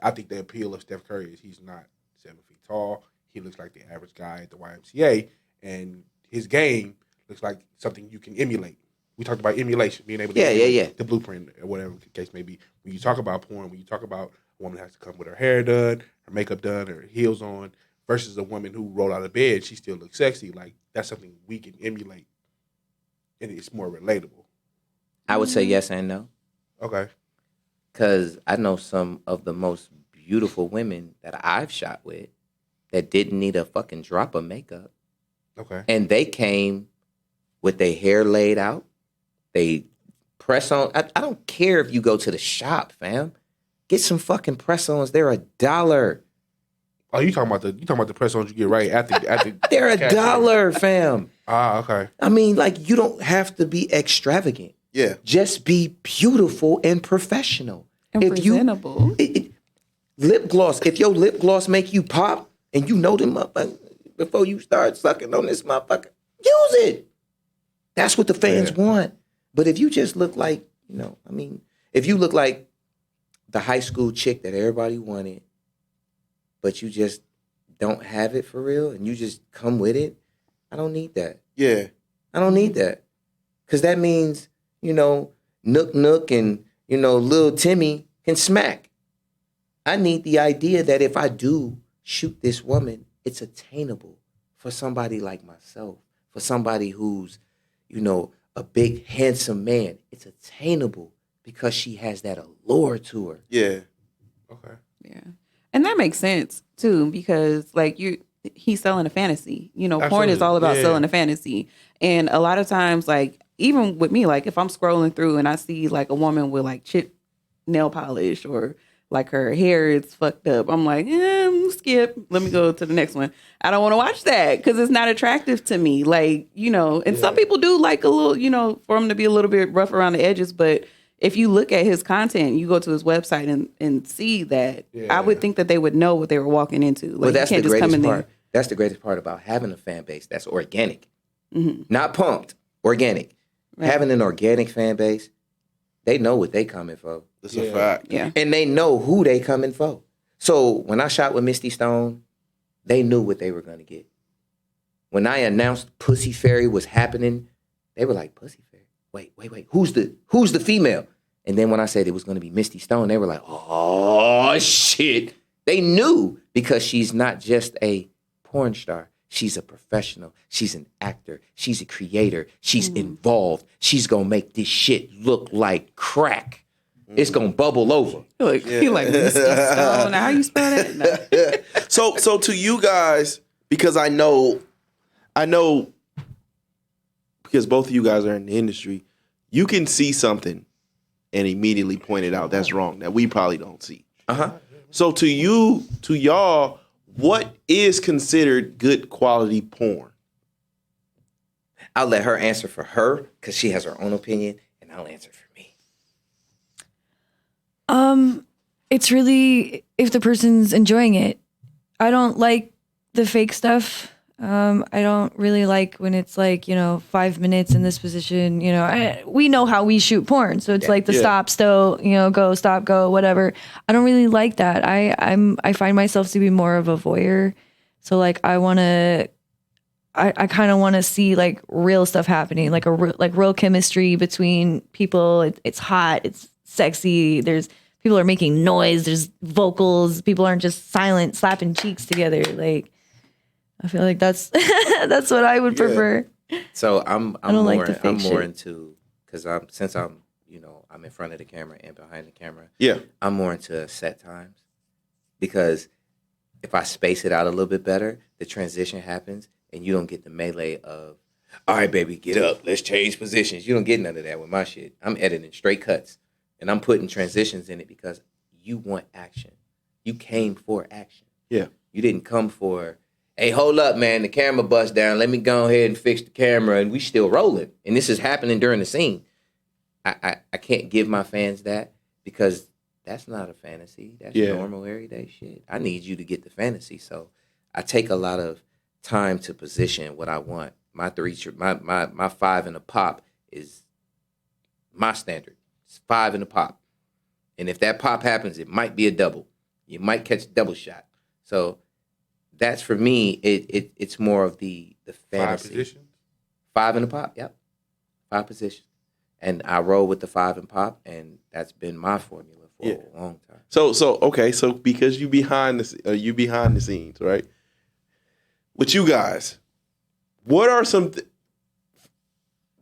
I think the appeal of Steph Curry is he's not 7 feet tall. He looks like the average guy at the YMCA, and his game looks like something you can emulate. We talked about emulation, being able to emulate the blueprint or whatever the case may be. When you talk about porn, when you talk about a woman has to come with her hair done, her makeup done, her heels on, versus a woman who rolled out of bed, she still looks sexy. Like, that's something we can emulate, and it's more relatable. I would say yes and no. Okay. Because I know some of the most beautiful women that I've shot with that didn't need a fucking drop of makeup. Okay. And they came with their hair laid out. They press on. I don't care if you go to the shop, fam. Get some fucking press-ons. They're $1. Oh, you talking about the press-ons you get right after They're $1, fam. Ah, okay. I mean, like, you don't have to be extravagant. Yeah. Just be beautiful and professional. And presentable. Lip gloss. If your lip gloss make you pop and you know them up before you start sucking on this motherfucker, use it. That's what the fans want. But if you just look like, you know, I mean, if you look like the high school chick that everybody wanted, but you just don't have it for real and you just come with it, I don't need that. Yeah. I don't need that. Because that means, you know, Nook and, you know, Lil Timmy can smack. I need the idea that if I do shoot this woman, it's attainable for somebody like myself, for somebody who's, you know, a big, handsome man. It's attainable because she has that allure to her. Yeah. Okay. Yeah. And that makes sense too, because like he's selling a fantasy. You know, Absolutely. Porn is all about selling a fantasy. And a lot of times, like, even with me, like if I'm scrolling through and I see like a woman with like chip nail polish or like her hair is fucked up, I'm like, skip. Let me go to the next one. I don't want to watch that because it's not attractive to me. Like, you know, and some people do like a little, you know, for them to be a little bit rough around the edges, but if you look at his content, you go to his website and see that, I would think that they would know what they were walking into. Like, Well, that's you can't the just come greatest in part. there. That's the greatest part about having a fan base that's organic, Mm-hmm. not pumped, organic. Right. Having an organic fan base, they know what they coming for. That's a fact. Yeah. And they know who they coming for. So when I shot with Misty Stone, they knew what they were going to get. When I announced Pussy Fairy was happening, they were like, Pussy Fairy? Wait. Who's the female? And then when I said it was going to be Misty Stone, they were like, oh, shit. They knew because she's not just a porn star. She's a professional. She's an actor. She's a creator. She's involved. She's going to make this shit look like crack. It's going to bubble over. You like Misty Stone. How you spell that? No. So to you guys, because I know because both of you guys are in the industry, you can see something and immediately point it out that's wrong that we probably don't see. So to y'all, what is considered good quality porn? I'll let her answer for her because she has her own opinion, and I'll answer for me. It's really if the person's enjoying it. I don't like the fake stuff. I don't really like when it's like, 5 minutes in this position, we know how we shoot porn. So it's like the stop, still, go, stop, go, whatever. I don't really like that. I find myself to be more of a voyeur. So like, I kind of want to see like real stuff happening, like real chemistry between people. It's hot. It's sexy. People are making noise. There's vocals. People aren't just silent, slapping cheeks together. Like, I feel like that's that's what I would prefer. So I'm more into, because I'm in front of the camera and behind the camera. Yeah. I'm more into set times, because if I space it out a little bit better, the transition happens and you don't get the melee of, all right, baby, get up, let's change positions. You don't get none of that with my shit. I'm editing straight cuts and I'm putting transitions in it because you want action. You came for action. Yeah. You didn't come for, hey, hold up, man, the camera bust down. Let me go ahead and fix the camera, and we still rolling. And this is happening during the scene. I can't give my fans that because that's not a fantasy. That's normal everyday shit. I need you to get the fantasy. So I take a lot of time to position what I want. My 5 in a pop is my standard. It's 5 in a pop. And if that pop happens, it might be a double. You might catch a double shot. So that's for me. It's more of the fantasy. 5 positions? 5 in a pop. Yep, 5 positions, and I roll with the 5 in pop, and that's been my formula for a long time. So because you behind the scenes, right? With you guys, what are some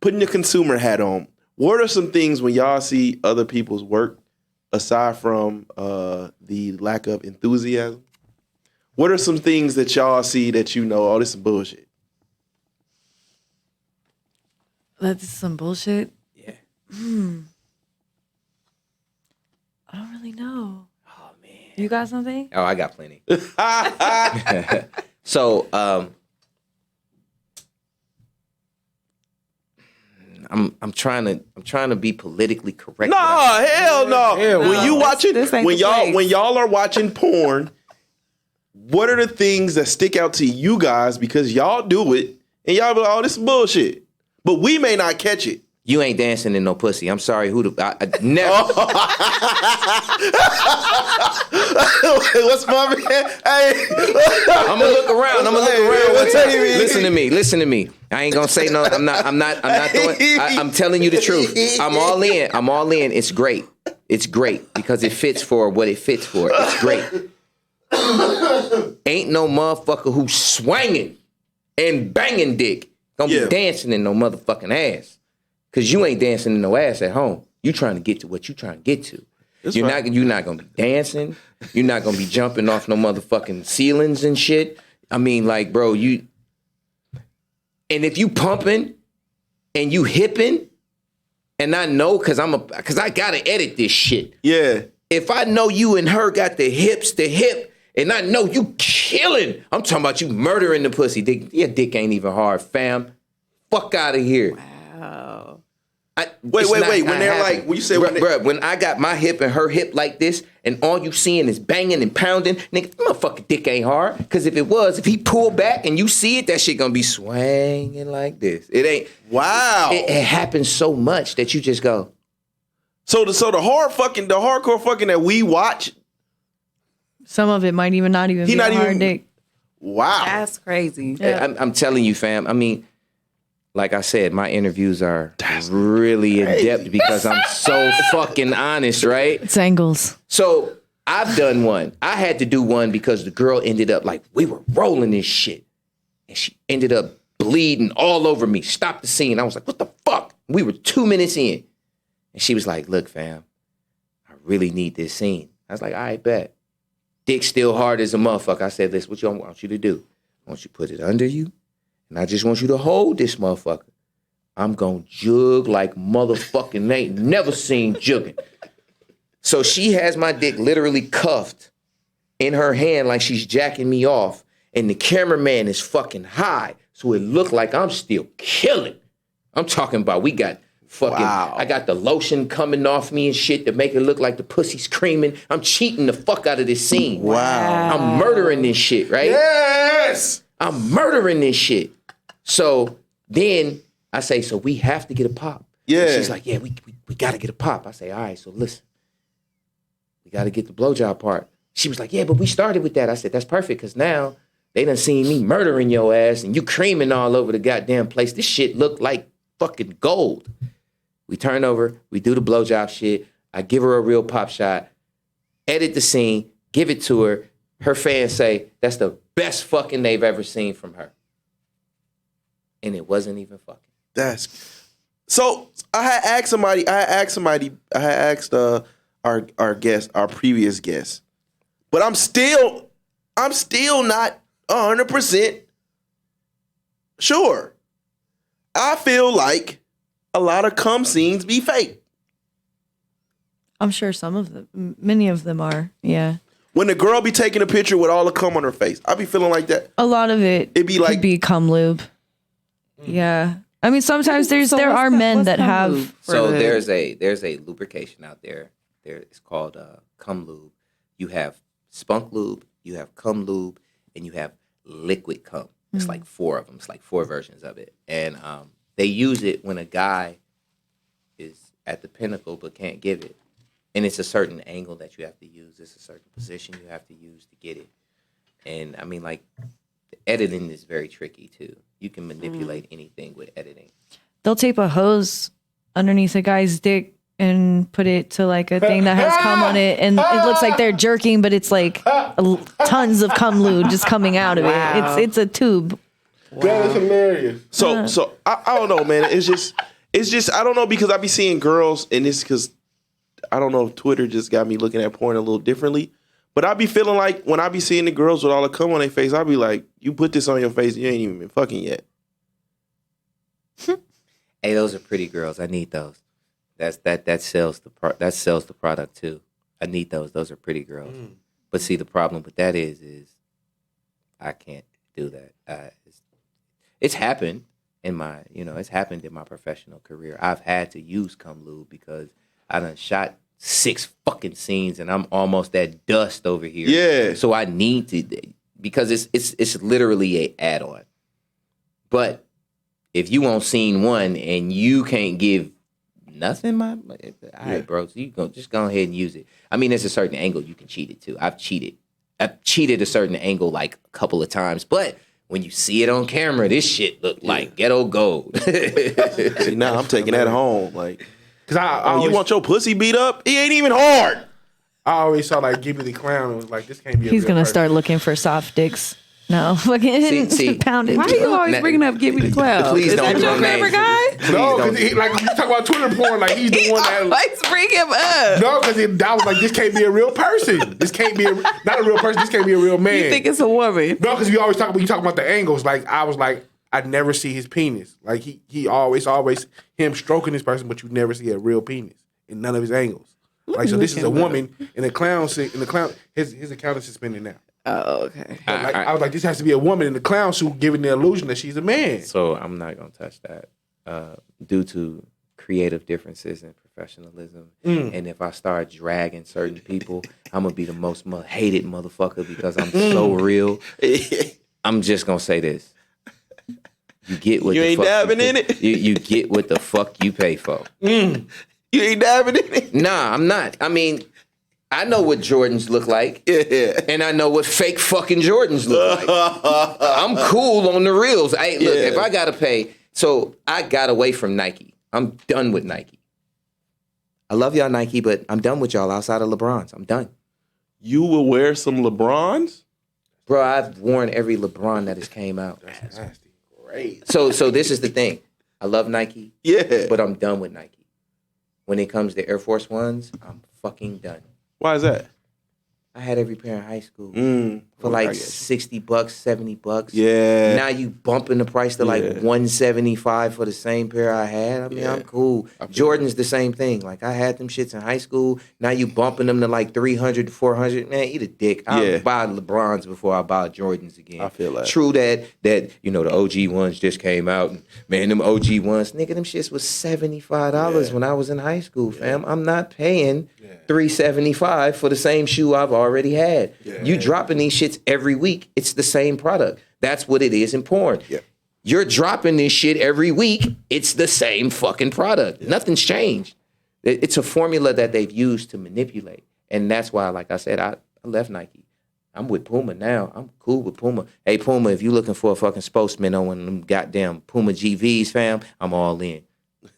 putting the consumer hat on? What are some things when y'all see other people's work, aside from the lack of enthusiasm? What are some things that y'all see that oh, this is bullshit? That's some bullshit. Yeah. I don't really know. Oh man. You got something? Oh, I got plenty. So, I'm trying to be politically correct. No, hell no. When you watching, this ain't when the place. y'all are watching porn, what are the things that stick out to you guys because y'all do it and y'all be like, oh, this is bullshit, but we may not catch it. You ain't dancing in no pussy. I'm sorry. I never. What's my man? Hey, I'm gonna look around. What's that mean? Listen to me. I ain't gonna say no. I'm not doing. I'm telling you the truth. I'm all in. It's great because it fits for what it fits for. It's great. Ain't no motherfucker who's swinging and banging dick gonna be dancing in no motherfucking ass. Cause you ain't dancing in no ass at home. You trying to get to what you trying to get to. You're not gonna be dancing. You're not gonna be jumping off no motherfucking ceilings and shit. I mean, like, bro, and if you pumping and you hipping, and I know cause I gotta edit this shit. Yeah. If I know you and her got the hip, and I know you killing, I'm talking about you murdering the pussy. Your dick ain't even hard, fam. Fuck out of here. Wow. Wait. When they're like, when you say bruh, when I got my hip and her hip like this, and all you seeing is banging and pounding, nigga, motherfucking dick ain't hard. Because if he pull back and you see it, that shit gonna be swinging like this. It ain't. Wow. It happens so much that you just go. So the hardcore fucking that we watch. Some of it might even not even be a hard dick. Wow. That's crazy. Yeah. I'm telling you, fam. I mean, like I said, my interviews are really in depth because I'm so fucking honest, right? It's angles. So I've done one. I had to do one because the girl ended up like, we were rolling this shit. And she ended up bleeding all over me. Stopped the scene. I was like, what the fuck? We were 2 minutes in. And she was like, look, fam, I really need this scene. I was like, all right, bet. Dick still hard as a motherfucker. I said, this, what I want you to do? I want you to put it under you. And I just want you to hold this motherfucker. I'm going to jug like motherfucking ain't never seen jugging. So she has my dick literally cuffed in her hand like she's jacking me off. And the cameraman is fucking high. So it looked like I'm still killing. I'm talking about we got fucking, I got the lotion coming off me and shit to make it look like the pussy screaming. I'm cheating the fuck out of this scene. Wow. I'm murdering this shit, right? Yes. I'm murdering this shit. So then I say, so we have to get a pop. Yeah. And she's like, yeah, we got to get a pop. I say, all right, so listen. We got to get the blowjob part. She was like, yeah, but we started with that. I said, that's perfect because now they done seen me murdering your ass and you creaming all over the goddamn place. This shit looked like fucking gold. We turn over, we do the blowjob shit. I give her a real pop shot, edit the scene, give it to her. Her fans say, that's the best fucking they've ever seen from her. And it wasn't even fucking. So I had asked our guest, our previous guest, but I'm still not 100% sure. I feel like a lot of cum scenes be fake. I'm sure many of them are. Yeah. When the girl be taking a picture with all the cum on her face, I be feeling like that. A lot of it It'd be like could be cum lube. Yeah. I mean, sometimes there are men that have. So there's a lubrication out there. It's called cum lube. You have spunk lube, you have cum lube, and you have liquid cum. It's like 4 of them. It's like 4 versions of it. And they use it when a guy is at the pinnacle but can't give it. And it's a certain angle that you have to use. It's a certain position you have to use to get it. And I mean, like, the editing is very tricky too. You can manipulate anything with editing. They'll tape a hose underneath a guy's dick and put it to like a thing that has cum on it, and it looks like they're jerking, but it's like tons of cum lube just coming out of it. It's a tube. That is hilarious. So I don't know, man. It's just I don't know, because I be seeing girls, and it's because I don't know if Twitter just got me looking at porn a little differently. But I be feeling like when I be seeing the girls with all the cum on their face, I be like, you put this on your face, you ain't even been fucking yet. Hey, those are pretty girls. I need those. That sells the product too. I need those. Those are pretty girls. But see, the problem with that is I can't do that. It's happened in my professional career. I've had to use cum lube because I done shot 6 fucking scenes and I'm almost at dust over here. Yeah. So I need to, because it's literally a add-on. But if you on scene 1 and you can't give nothing, all right, bro, so you just go ahead and use it. I mean, there's a certain angle you can cheat it too. I've cheated a certain angle like a couple of times, but when you see it on camera, this shit look like ghetto gold. See, now I'm taking that home. Like, Because you want your pussy beat up? He ain't even hard. I always saw like Gibby the Clown and was like, this can't be a He's real gonna person. start looking for soft dicks. No, fucking See, pounded. Why are you always bringing up Give Me the Cloud? Please Is don't that do your no names. favorite guy? No, because he, like, you talk about Twitter porn, like he's the one that. Always bring him up. No, because I was like, this can't be a real person. This can't be not a real person. This can't be a real man. You think it's a woman? No, because we always talk about the angles. Like I was like, I never see his penis. Like he always him stroking this person, but you never see a real penis in none of his angles. Like, so this is a woman, and the clown his account is suspended now. Oh, okay. Like, I was like, this has to be a woman in the clown suit, giving the illusion that she's a man. So I'm not gonna touch that due to creative differences and professionalism. And if I start dragging certain people, I'm going to be the most hated motherfucker because I'm so real. I'm just going to say this. You get what You the ain't fuck dabbing you in it? You get what the fuck you pay for. You ain't dabbing in it? Nah, I'm not. I mean, I know what Jordans look like. Yeah. And I know what fake fucking Jordans look like. I'm cool on the reels. Hey, look, if I gotta pay, so I got away from Nike. I'm done with Nike. I love y'all Nike, but I'm done with y'all outside of LeBron's. I'm done. You will wear some LeBrons? Bro, I've worn every LeBron that has came out. That's nasty. Great. So this is the thing. I love Nike, Yeah. but I'm done with Nike. When it comes to Air Force Ones, I'm fucking done. Why is that? I had every pair in high school for I like get you. $60, $70. Yeah. Now you bumping the price to like $175 for the same pair I had. I mean, I'm cool. Jordan's the same thing. Like I had them shits in high school. Now you bumping them to like $300 to $400. Man, eat a dick. I'll buy LeBrons before I buy Jordans again. I feel that. True that you know the OG ones just came out. And, man, them OG ones, nigga, them shits was $75 when I was in high school, fam. I'm not paying $375 for the same shoe I've already had. You dropping these shits every week. It's the same product. That's what it is in porn. You're dropping this shit every week. It's the same fucking product. Nothing's changed. It's a formula that they've used to manipulate. And that's why, like I said, I left Nike. I'm with Puma now. I'm cool with Puma. Hey, Puma, if you looking for a fucking spokesman on one of them goddamn Puma GVs, fam, I'm all in.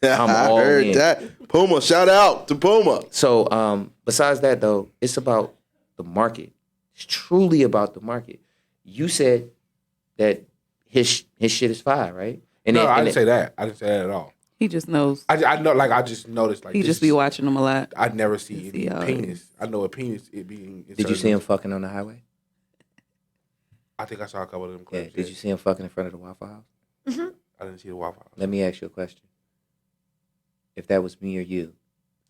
I heard that. Puma, shout out to Puma. So besides that, though, it's about the market. It's truly about the market. You said that his shit is fire, right? And No, I didn't say that. I didn't say that at all. He just knows. I know, like I just noticed, like He just be watching them a lot. I'd never see See any how it penis. I know a penis it being. Did you see him fucking on the highway? I think I saw a couple of them Yeah. clips. Did you see him fucking in front of the Waffle House? I didn't see the Waffle House. Let me ask you a question. If that was me or you,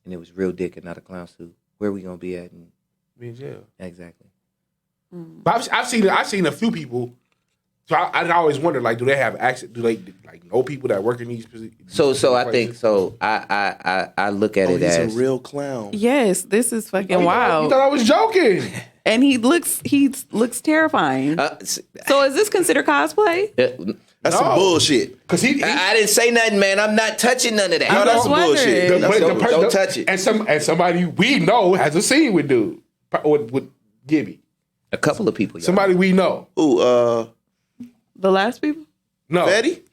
and it was real dick and not a clown suit, where we gonna be at? Be in jail. Exactly. But I've seen a few people. So I always wonder, like, do they have access? Do they like know people that work in these positions? So I think so. I look at it He's as a real clown. Yes, this is fucking You wild. thought I was joking? And he looks terrifying. So is this considered cosplay? That's some bullshit. Because he I didn't say nothing, man. I'm not touching none of that. No, that's some wondering. bullshit. Don't touch it. And somebody we know has a scene with dude with Gibby. A couple of people. Y'all. Somebody we know. Ooh, The last people? No. Betty?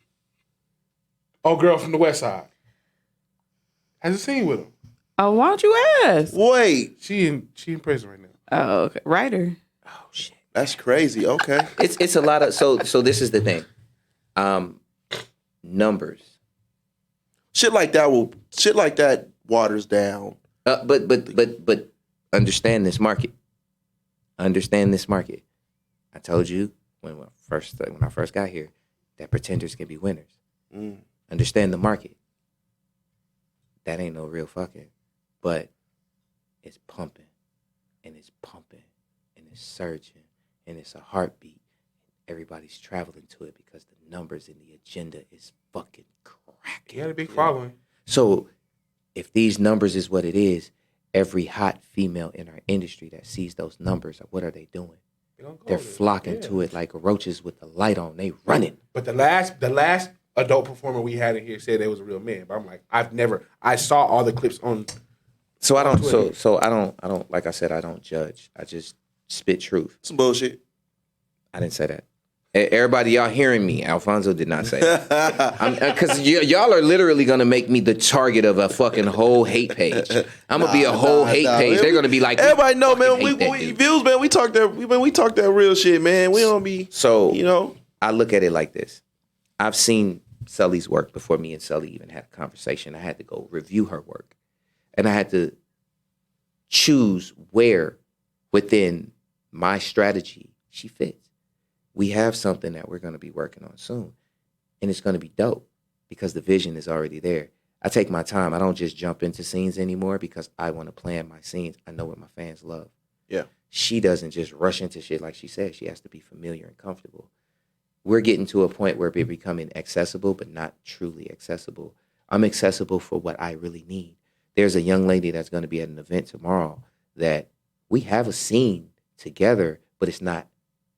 Oh, girl from the West Side has a scene with him. Oh, why don't you ask? Wait. She in prison right now. Oh, okay. Writer. Oh shit. That's crazy. Okay. It's a lot of so this is the thing. Numbers. Shit like that waters down. But understand this market. Understand this market. I told you when I first got here that pretenders can be winners. Understand the market. That ain't no real fucking, but it's pumping and it's pumping and it's surging and it's a heartbeat. Everybody's traveling to it because the numbers and the agenda is fucking cracking. He had a big following. So if these numbers is what it is, every hot female in our industry that sees those numbers, what are they doing? They're flocking to it like roaches with the light on. They running. But the last adult performer we had in here said they was a real man. But I'm like, I saw all the clips on. So I don't. So I don't. Like I said, I don't judge. I just spit truth. Some bullshit. I didn't say that. Everybody, y'all hearing me? Alphonso did not say that. Because y'all are literally gonna make me the target of a fucking whole hate page. I'm gonna be a whole hate page. They're gonna be like, everybody know, man. We dude. views, man. We talk that real shit, man. We don't be So you know. I look at it like this. I've seen Sully's work before me and Sully even had a conversation. I had to go review her work, and I had to choose where within my strategy she fits. We have something that we're going to be working on soon, and it's going to be dope because the vision is already there. I take my time. I don't just jump into scenes anymore because I want to plan my scenes. I know what my fans love. Yeah. She doesn't just rush into shit like she said. She has to be familiar and comfortable. We're getting to a point where we're becoming accessible, but not truly accessible. I'm accessible for what I really need. There's a young lady that's going to be at an event tomorrow that we have a scene together, but it's not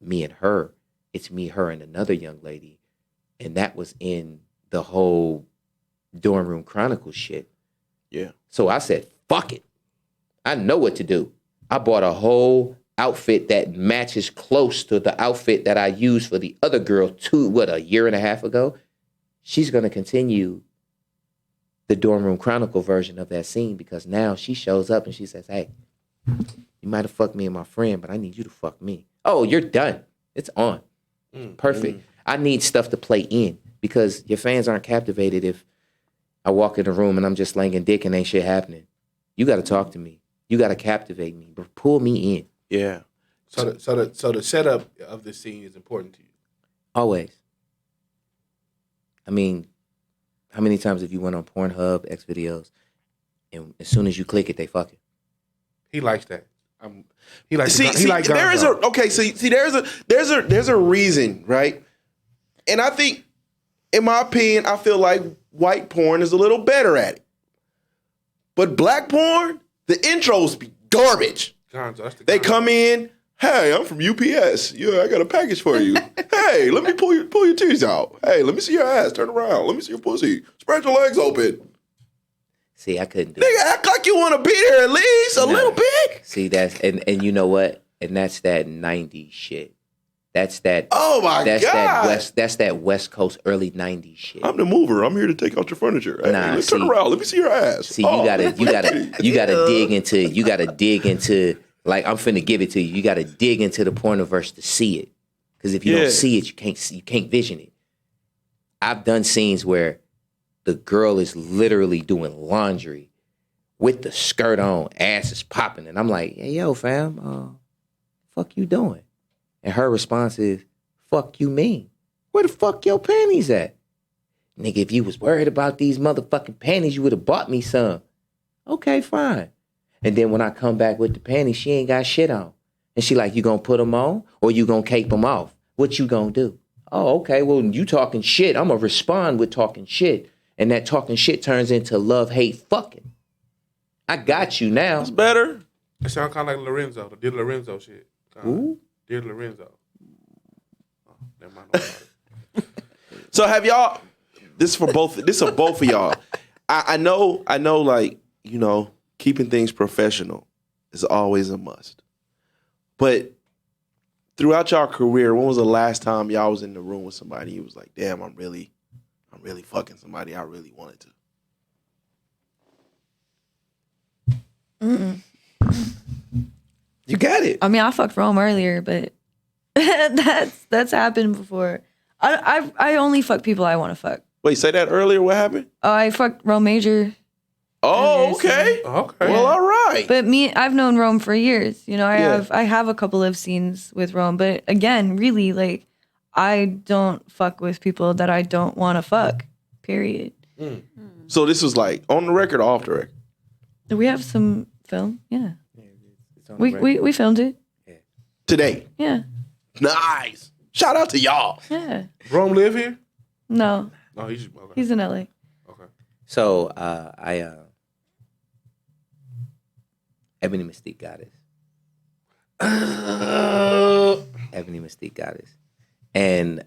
me and her. It's me, her, and another young lady. And that was in the whole dorm room chronicles shit. Yeah. So I said, fuck it. I know what to do. I bought a whole outfit that matches close to the outfit that I used for the other girl a year and a half ago. She's going to continue the dorm room chronicle version of that scene because now she shows up and she says, hey, you might have fucked me and my friend, but I need you to fuck me. Oh, you're done. It's on. Perfect. I need stuff to play in because your fans aren't captivated if I walk in the room and I'm just slanging dick and ain't shit happening. You got to talk to me. You got to captivate me. But pull me in. Yeah. So the setup of the scene is important to you. Always. I mean, how many times have you went on Pornhub, X videos, and as soon as you click it, they fucking? He likes that. He likes. There is there's a reason, right? And I think, in my opinion, I feel like white porn is a little better at it. But black porn, the intros be garbage. They come in, hey, I'm from UPS. Yeah, I got a package for you. Hey, let me pull your titties out. Hey, let me see your ass. Turn around. Let me see your pussy. Spread your legs open. See, I couldn't do Nigga, it. act like you want to be there at least a little bit. See, that's and you know what? And that's that 90s shit. That's that. Oh my God. That's that West Coast early 90s shit. I'm the mover. I'm here to take out your furniture. Hey, Nah, let's turn around. Let me see your ass. See, you gotta dig into. Like, I'm finna give it to you. You gotta dig into the pornoverse to see it. Because if you don't see it, you can't vision it. I've done scenes where the girl is literally doing laundry with the skirt on, ass is popping, and I'm like, hey, yo, fam, fuck you doing? And her response is, fuck you mean? Where the fuck your panties at? Nigga, if you was worried about these motherfucking panties, you would have bought me some. Okay, fine. And then when I come back with the panties, she ain't got shit on. And she like, you gonna put them on or you gonna cape them off? What you gonna do? Oh, okay, well, you talking shit. I'm gonna respond with talking shit. And that talking shit turns into love, hate, fucking. I got you now. That's better. It sounds kind of like Lorenzo, the Did Lorenzo shit. Who? Did Lorenzo. Oh, never mind. Don't worry about it. So have y'all? This is for both. This is for both of y'all. I know. Like, you know, keeping things professional is always a must. But throughout y'all career, when was the last time y'all was in the room with somebody? You was like, damn, I'm really fucking somebody I really wanted to. You got it. I mean, I fucked Rome earlier, but that's happened before. I only fuck people I want to fuck. Wait, say that earlier. What happened? Oh, I fucked Rome Major. Oh, okay. Okay. Well, all right. But I've known Rome for years. You know, I have a couple of scenes with Rome, but again, really, like, I don't fuck with people that I don't want to fuck. Period. So this was like on the record or off the record? We have some film. Yeah. We filmed it. Today. Yeah. Nice. Shout out to y'all. Yeah. Rome live here? No, No, he's okay. he's in LA. Okay. So Ebony Mystique Goddess. Ebony Mystique Goddess. And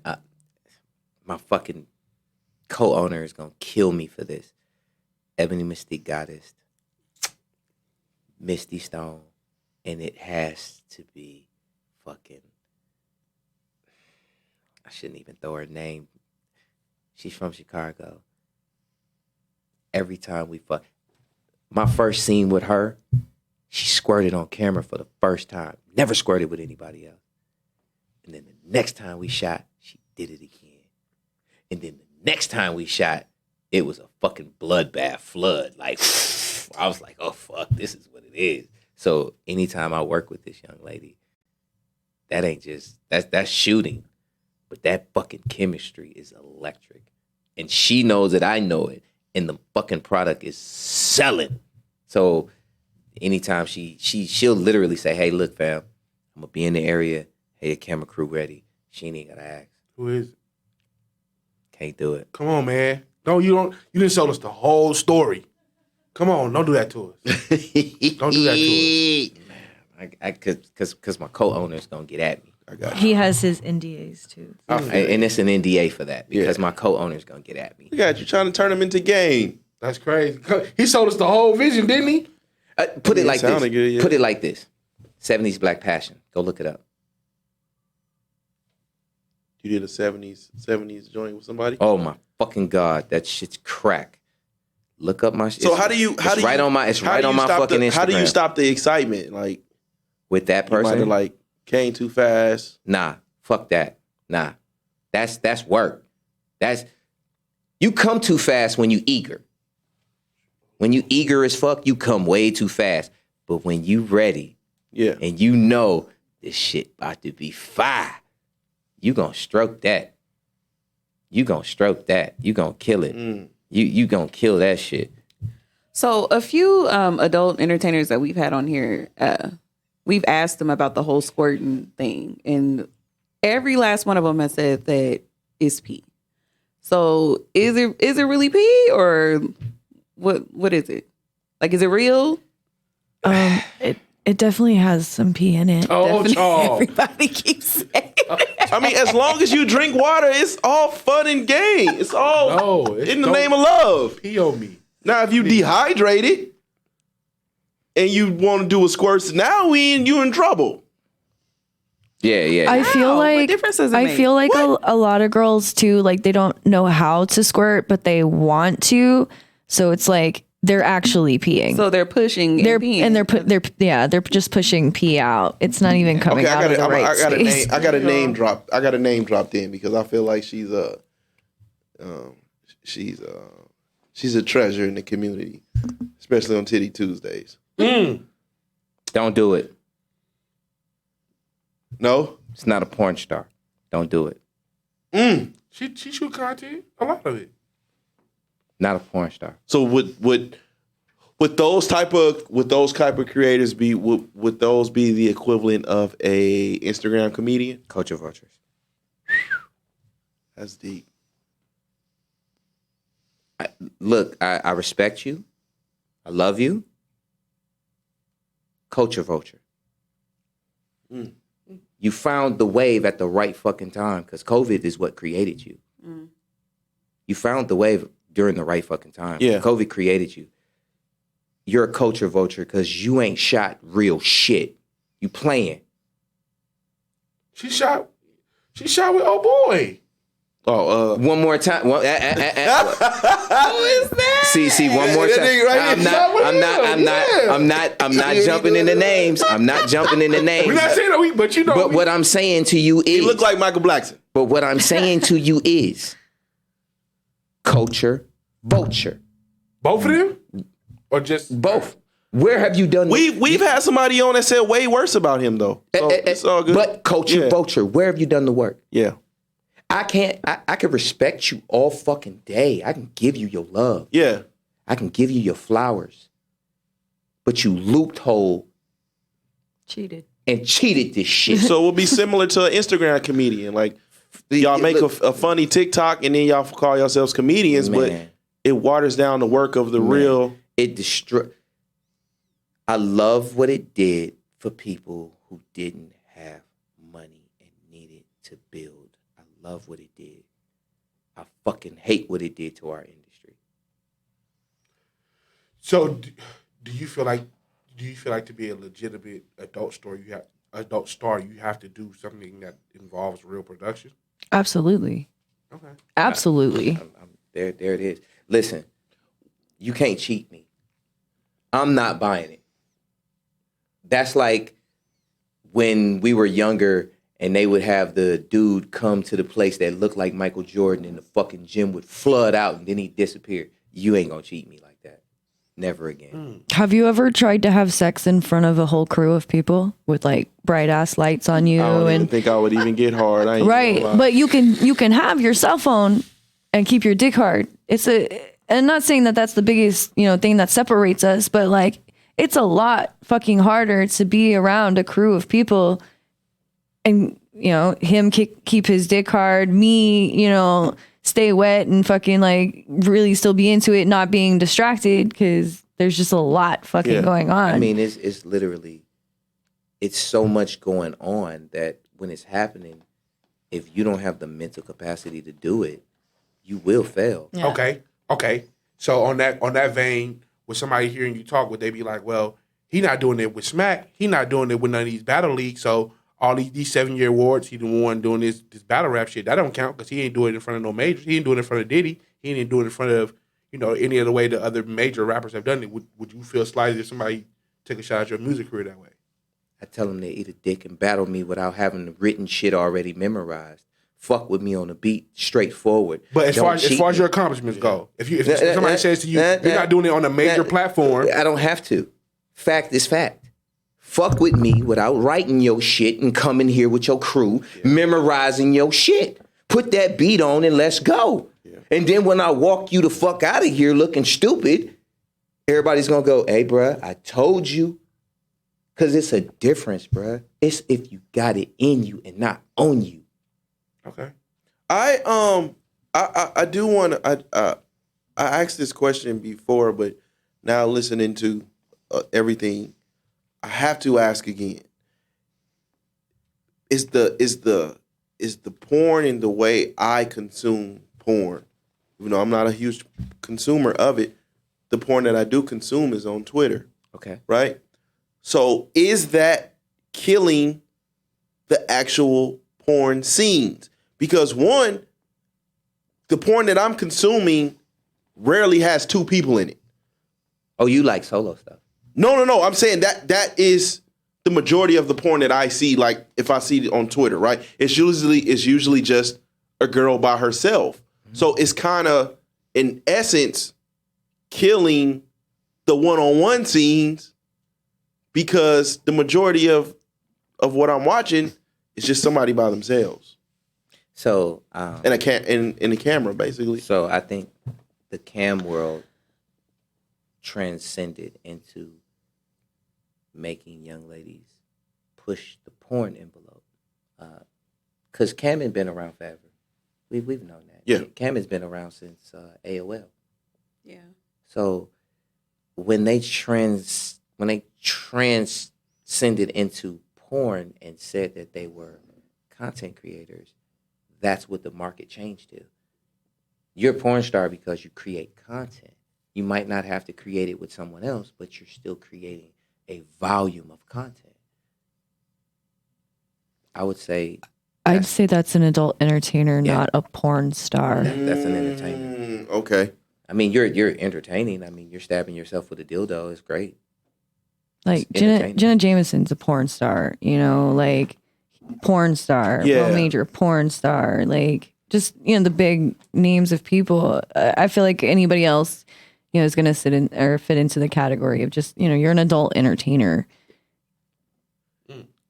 my fucking co-owner is gonna kill me for this. Ebony Mystique Goddess, Misty Stone, and it has to be fucking, I shouldn't even throw her name. She's from Chicago. Every time we fuck, my first scene with her, she squirted on camera for the first time. Never squirted with anybody else. And then the next time we shot, she did it again. And then the next time we shot, it was a fucking bloodbath flood. Like, I was like, oh, fuck, this is what it is. So anytime I work with this young lady, that ain't just, that's shooting. But that fucking chemistry is electric. And she knows that I know it. And the fucking product is selling. So anytime she'll literally say, hey, look, fam, I'm going to be in the area. Hey, your camera crew ready. She ain't got to ask. Who is it? Can't do it. Come on, man. No, you don't. You didn't tell us the whole story. Come on, don't do that to us. Don't do that to us. I because my co-owner's gonna get at me. I got you. He has his NDAs too. And it's an NDA for that because my co-owner's gonna get at me. I got you trying to turn them into game. That's crazy. He sold us the whole vision, didn't he? Put it like this. sounded good, yeah. Put it like this. 70s Black Passion. Go look it up. You did a 70s joint with somebody? Oh my fucking God, that shit's crack. Look up my shit. So how do you It's right on my fucking Instagram. How do you stop the excitement? Like with that you might person? have like came too fast. Nah, fuck that. Nah. That's work. You come too fast when you eager. When you eager as fuck, you come way too fast. But when you ready, Yeah. and you know this shit about to be fire, you gonna stroke that. You gonna stroke that. You gonna kill it. You gonna kill that shit. So a few adult entertainers that we've had on here, we've asked them about the whole squirting thing, and every last one of them has said that it's pee. So is it really pee, or what is it? Like, is it real? It definitely has some pee in it. Everybody keeps saying. I mean, as long as you drink water, it's all fun and game. It's all it's in the name of love. Pee on me. Now, if you dehydrated and you want to do a squirt, now you in trouble. Yeah. I feel What like difference does it I make? feel like a lot of girls too, like they don't know how to squirt, but they want to. So it's like they're actually peeing. So they're pushing. they're peeing. they're just pushing pee out. It's not even coming out of the right space. I got a name drop. I got a name dropped in because I feel like she's a treasure in the community, especially on Titty Tuesdays. Don't do it. No, It's not a porn star. Don't do it. She shoot content, a lot of it. Not a porn star. so would those type of creators be would those be the equivalent of a Instagram comedian? Culture vultures. That's deep. I respect you. I love you. Culture vulture. You found the wave at the right fucking time because COVID is what created you. You found the wave during the right fucking time. Yeah. COVID created you. You're a culture vulture because you ain't shot real shit. You playing. She shot with old boy. Oh, One more time. Who is that? See, one more That time. nigga right here. I'm not jumping into names. I'm not jumping into names. We're not saying that but you know. But what I'm saying to you he is, looked like Michael Blackson. but what I'm saying to you is, culture vulture. both of them? Or just Both. Where have you done? We've had somebody on that said way worse about him though. So it's all good. But culture vulture. Where have you done the work? Yeah. I can respect you all fucking day. I can give you your love. Yeah. I can give you your flowers. But you looped hole Cheated. and cheated this shit. So it would be similar to an Instagram comedian. Like y'all make a funny TikTok and then y'all call yourselves comedians, but it waters down the work of the real. It destroyed. I love what it did for people who didn't have money and needed to build. I love what it did. I fucking hate what it did to our industry. So do you feel like to be a legitimate adult star you have to do something that involves real production? Absolutely. Okay. Absolutely. There it is. Listen, you can't cheat me. I'm not buying it. That's like when we were younger and they would have the dude come to the place that looked like Michael Jordan and the fucking gym would flood out and then he'd disappear. You ain't gonna cheat me like that. Never again. Have you ever tried to have sex in front of a whole crew of people with like bright ass lights on you? I don't even And think I would even get hard. I ain't right, gonna lie. but you can have your cell phone and keep your dick hard. And not saying that that's the biggest thing that separates us, but like it's a lot fucking harder to be around a crew of people and him keep his dick hard, me stay wet and fucking like really still be into it, not being distracted because there's just a lot fucking going on. I mean, it's literally, it's so much going on that when it's happening, if you don't have the mental capacity to do it, you will fail. Yeah. Okay. So on that vein, with somebody hearing you talk, would they be like, well, he not doing it with Smack, he not doing it with none of these battle leagues, so all these 7-year awards, he the one doing this battle rap shit, that don't count because he ain't doing it in front of no majors, he ain't doing it in front of Diddy, he ain't doing it in front of, any other way the other major rappers have done it. Would you feel slighted if somebody took a shot at your music career that way? I tell them to eat a dick and battle me without having the written shit already memorized. Fuck with me on the beat, straightforward. But as far as your accomplishments go, if somebody says to you, you're not doing it on a major platform, I don't have to. Fact is fact. Fuck with me without writing your shit and coming here with your crew, memorizing your shit. Put that beat on and let's go. Yeah. And then when I walk you the fuck out of here looking stupid, everybody's gonna go, hey, bruh, I told you. Because it's a difference, bruh. It's if you got it in you and not on you. Okay. I do want to. I asked this question before, but now listening to everything, I have to ask again. Is the porn in the way I consume porn? Even though I'm not a huge consumer of it, the porn that I do consume is on Twitter. Okay. Right. So is that killing the actual porn scenes? Because one, the porn that I'm consuming rarely has two people in it. Oh, you like solo stuff? No. I'm saying that is the majority of the porn that I see. Like if I see it on Twitter, right? It's usually just a girl by herself. Mm-hmm. So it's kind of, in essence, killing the one-on-one scenes because the majority of what I'm watching is just somebody by themselves. So in the camera, basically. So I think the cam world transcended into making young ladies push the porn envelope. Because cam has been around forever. We've known that. Yeah. Cam has been around since AOL. Yeah. So when they transcended into porn and said that they were content creators, that's what the market changed to. You're a porn star because you create content. You might not have to create it with someone else, but you're still creating a volume of content. I'd say that's an adult entertainer, not a porn star. That's an entertainer. Okay. I mean, you're entertaining. I mean, you're stabbing yourself with a dildo. It's great. Like Jenna Jameson's a porn star, like porn star, low major porn star, like just the big names of people. I feel like anybody else, is going to sit in or fit into the category of just you're an adult entertainer.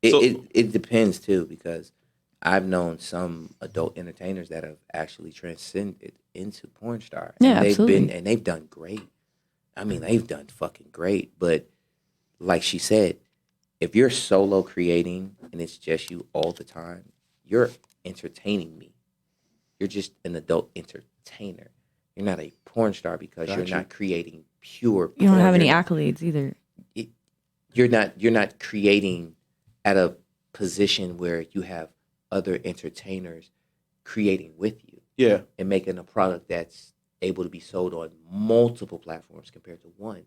It depends too, because I've known some adult entertainers that have actually transcended into porn star. Yeah, and absolutely. They've done great. I mean, they've done fucking great. But like she said, if you're solo creating and it's just you all the time, you're entertaining me. You're just an adult entertainer. You're not a porn star because you're not creating pure porn. You don't have any accolades either. You're not creating at a position where you have other entertainers creating with you. Yeah. And making a product that's able to be sold on multiple platforms compared to one.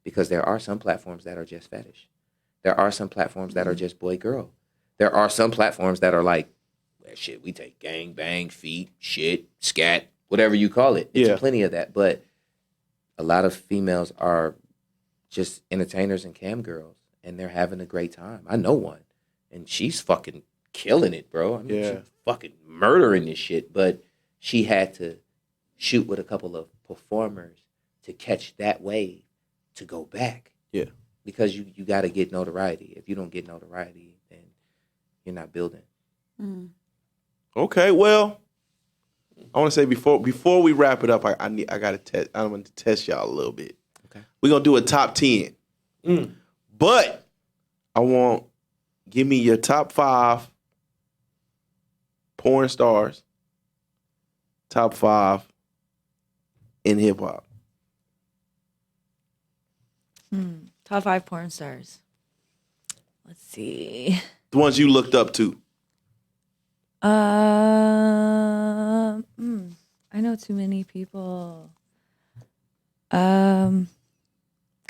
Because there are some platforms that are just fetish. There are some platforms that are just boy-girl. There are some platforms that are like, well, shit, we take gang, bang, feet, shit, scat, whatever you call it. It's plenty of that. But a lot of females are just entertainers and cam girls, and they're having a great time. I know one, and she's fucking killing it, bro. I mean, she's fucking murdering this shit. But she had to shoot with a couple of performers to catch that wave to go back. Yeah. Because you got to get notoriety. If you don't get notoriety, then you're not building. Mm. Okay, well, I want to say before we wrap it up, I got to test. I want to test y'all a little bit. Okay. We're gonna do a top 10, but I want give me your top 5 porn stars top 5 in hip hop. Top 5 porn stars. Let's see. The ones you looked up to. I know too many people. God,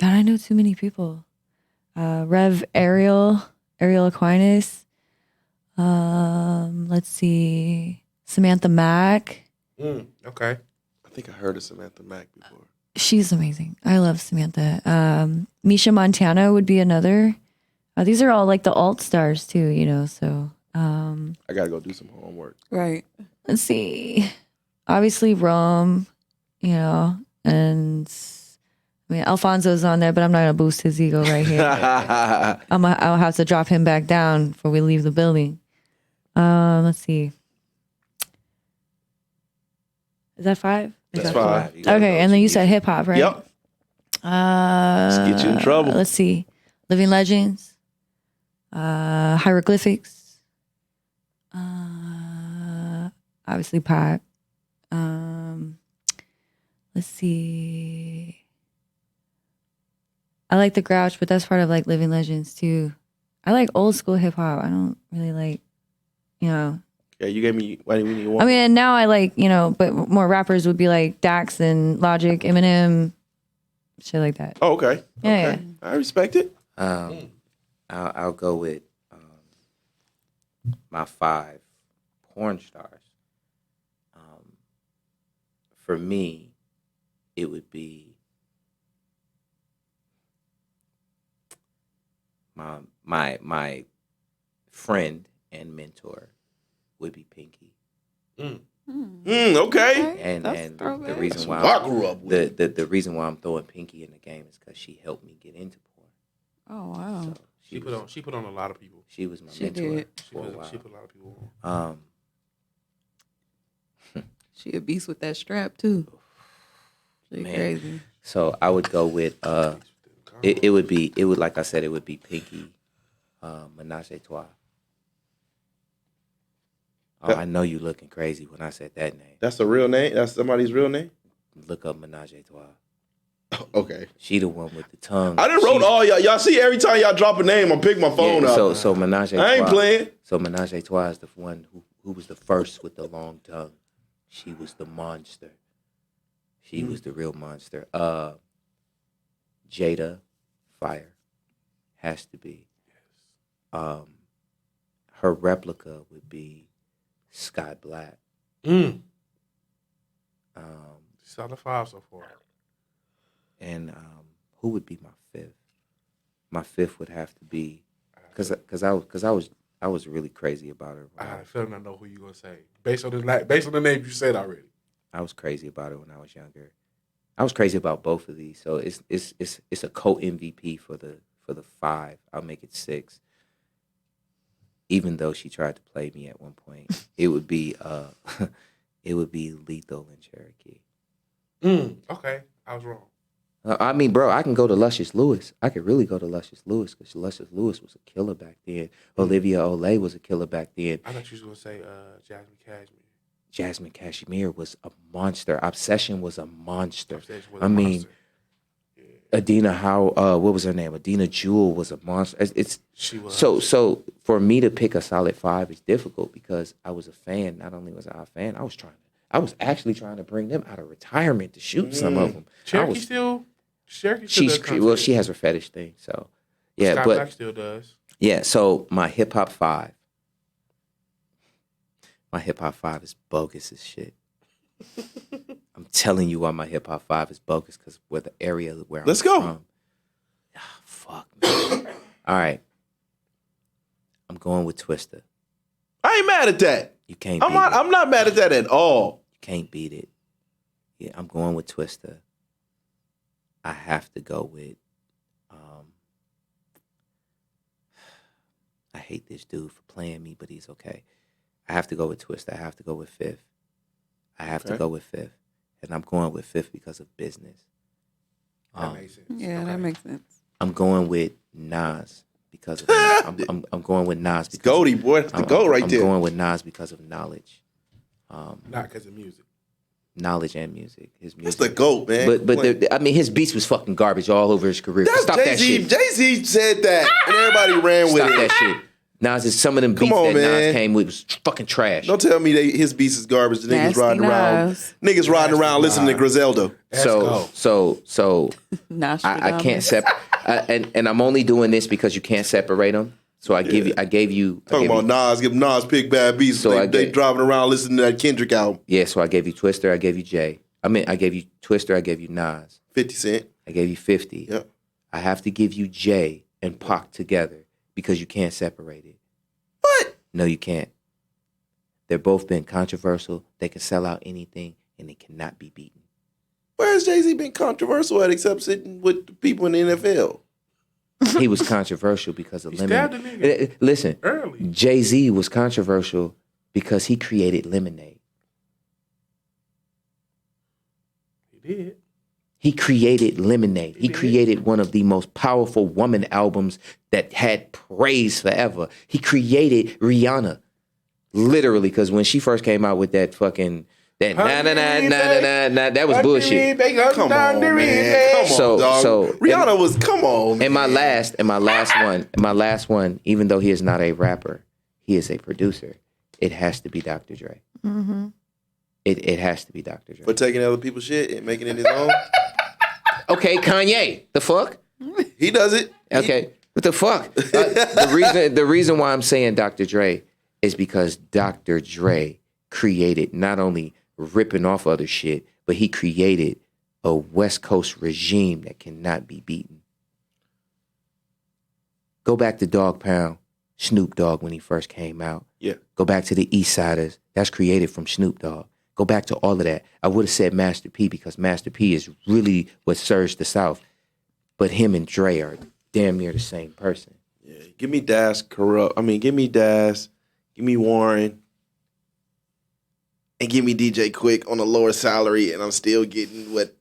I know too many people. Rev Ariel Aquinas. Let's see. Samantha Mack. Okay. I think I heard of Samantha Mack before. She's amazing. I love Samantha. Misha Montana would be another. These are all like the alt stars too, you know. So I gotta go do some homework. Right. let's see. Obviously Rome, you know, and I mean Alphonso's on there, but I'm not gonna boost his ego right here. I'll have to drop him back down before we leave the building. Let's see. Is that 5? That's 5. Okay, and then you said hip hop, right? Yep. Let's get you in trouble. Let's see. Living Legends. Hieroglyphics. Obviously Pac. Let's see. I like the Grouch, but that's part of like Living Legends too. I like old school hip hop. I don't really like, you know. Yeah, you gave me. Why didn't you want? I mean, and now I like, you know, but more rappers would be like Dax and Logic, Eminem, shit like that. Oh, okay. Yeah, Okay. I respect it. I'll go with my 5 porn stars. For me, it would be my friend and mentor would be Pinky. Okay. And That's and throwback. the reason why I grew up with. the reason why I'm throwing Pinky in the game is because she helped me get into porn. Oh wow. So She put on a lot of people. she was my She mentor did. for a while. She put a lot of people on. She a beast with that strap too. She Man. crazy. So I would go with it would like I said, it would be Pinky, Menage a Trois. Oh, I know you looking crazy when I said that name. That's a real name. That's somebody's real name. Look up Menage a Trois. Okay. She the one with the tongue. I done wrote all y'all. Y'all see every time y'all drop a name, I pick my phone up. So Menage a Trois. I ain't playing. So Menage a Trois is the one who was the first with the long tongue. She was the monster. She was the real monster. Jada, fire, has to be. Her replica would be Scott Black. Solid 5 so far. And who would be my 5th? My 5th would have to be because I was really crazy about her. I had a feeling I know who you're gonna say based on the name you said already. I was crazy about her when I was younger. I was crazy about both of these, so it's a co-MVP for the 5. I'll make it 6. Even though she tried to play me at one point, it would be Lethal and Cherokee. Okay, I was wrong. I mean, bro, I can go to Luscious Lewis. I could really go to Luscious Lewis because Luscious Lewis was a killer back then. Olivia Olay was a killer back then. I thought you was gonna say Jasmine Cashmere. Jasmine Cashmere was a monster. Obsession was a monster. Obsession was I a mean, monster. Adina what was her name? Adina Jewel was a monster. She was. So for me to pick a solid 5 is difficult because I was a fan. Not only was I a fan, I was actually trying to bring them out of retirement to shoot some of them. Cherokee still does content. She has her fetish thing. So yeah, Scott but Black still does. yeah. So my hip hop 5. My hip hop 5 is bogus as shit. I'm telling you why my hip hop 5 is bogus because where the area where Let's I'm go. from. Ah, fuck, man. All right. I'm going with Twister. I ain't mad at that. You can't I'm beat it. not mad at that at all. You can't beat it. Yeah, I'm going with Twister. I have to go with I hate this dude for playing me, but he's okay. I have to go with Twister. I have to go with 5th. I have to Okay. go with 5th. And I'm going with 5th because of business. That makes sense. Yeah, that makes sense. I'm going with Nas because of I'm going with Nas because Goaty, boy. That's the goat right I'm there. going with Nas because of knowledge. Not because of music. knowledge and music. His That's music. the GOAT, man. But I mean, his beats was fucking garbage all over his career. That's Stop Jay-Z. that shit. Jay-Z said that, and everybody ran with Stop it. that shit. Nas is some of them beats on, that man. Nas came with was fucking trash. Don't tell me his beats is garbage. The niggas Nasty riding around. Nas. Niggas riding around listening to Griselda. So I Nostradamus. can't separate, and I'm only doing this because you can't separate them. So I gave you. Talking about Nas, give Nas pick bad beats. So they driving around listening to that Kendrick album. Yeah, so I gave you Twister, I gave you Jay. I gave you Twister, I gave you Nas. 50 Cent. I gave you 50. Yep. I have to give you Jay and Pac together because you can't separate it. What? No, you can't. They've both been controversial. They can sell out anything, and they cannot be beaten. Where has Jay-Z been controversial at except sitting with the people in the NFL? He was controversial because of stabbed Lemonade. the nigga Listen, early. Jay-Z was controversial because he created Lemonade. He did. He created Lemonade. He created one of the most powerful woman albums that had praise forever. He created Rihanna. Literally, because when she first came out with that fucking that that was bullshit. Come on, man. Come on, dog. Rihanna was, come on, man. And my last one, even though he is not a rapper, he is a producer. It has to be Dr. Dre. Mm-hmm. It has to be Dr. Dre. For taking other people's shit and making it his own? Okay, Kanye. The fuck? He does it. Okay. What the fuck? The reason why I'm saying Dr. Dre is because Dr. Dre created not only ripping off other shit, but he created a West Coast regime that cannot be beaten. Go back to Dogg Pound, Snoop Dogg when he first came out. Yeah. Go back to the East Siders. That's created from Snoop Dogg. Go back to all of that. I would have said Master P because Master P is really what surged the South. But him and Dre are damn near the same person. Yeah. Give me Das Corrupt. Give me Das. Give me Warren. And give me DJ Quick on a lower salary, and I'm still getting what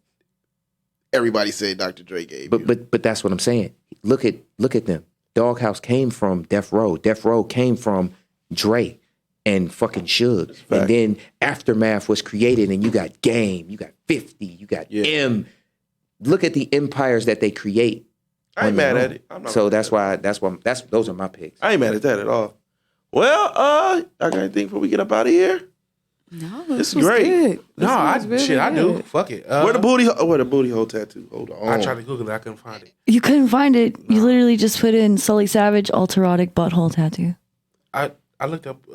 everybody said Dr. Dre gave you. But that's what I'm saying. Look at them. Doghouse came from Death Row. Death Row came from Dre and fucking Suge. And then Aftermath was created, and you got Game, you got 50, you got M. Look at the empires that they create. I ain't mad at it. So those are my picks. I ain't mad at that at all. Well, I got anything before we get up out of here? No, This is was great. good. No, I was really I do. good. Fuck it. Where the booty hole tattoo? Hold on. I tried to Google it. I couldn't find it. You couldn't find it. You literally just put in Sully Savage alterotic butthole tattoo. I looked up.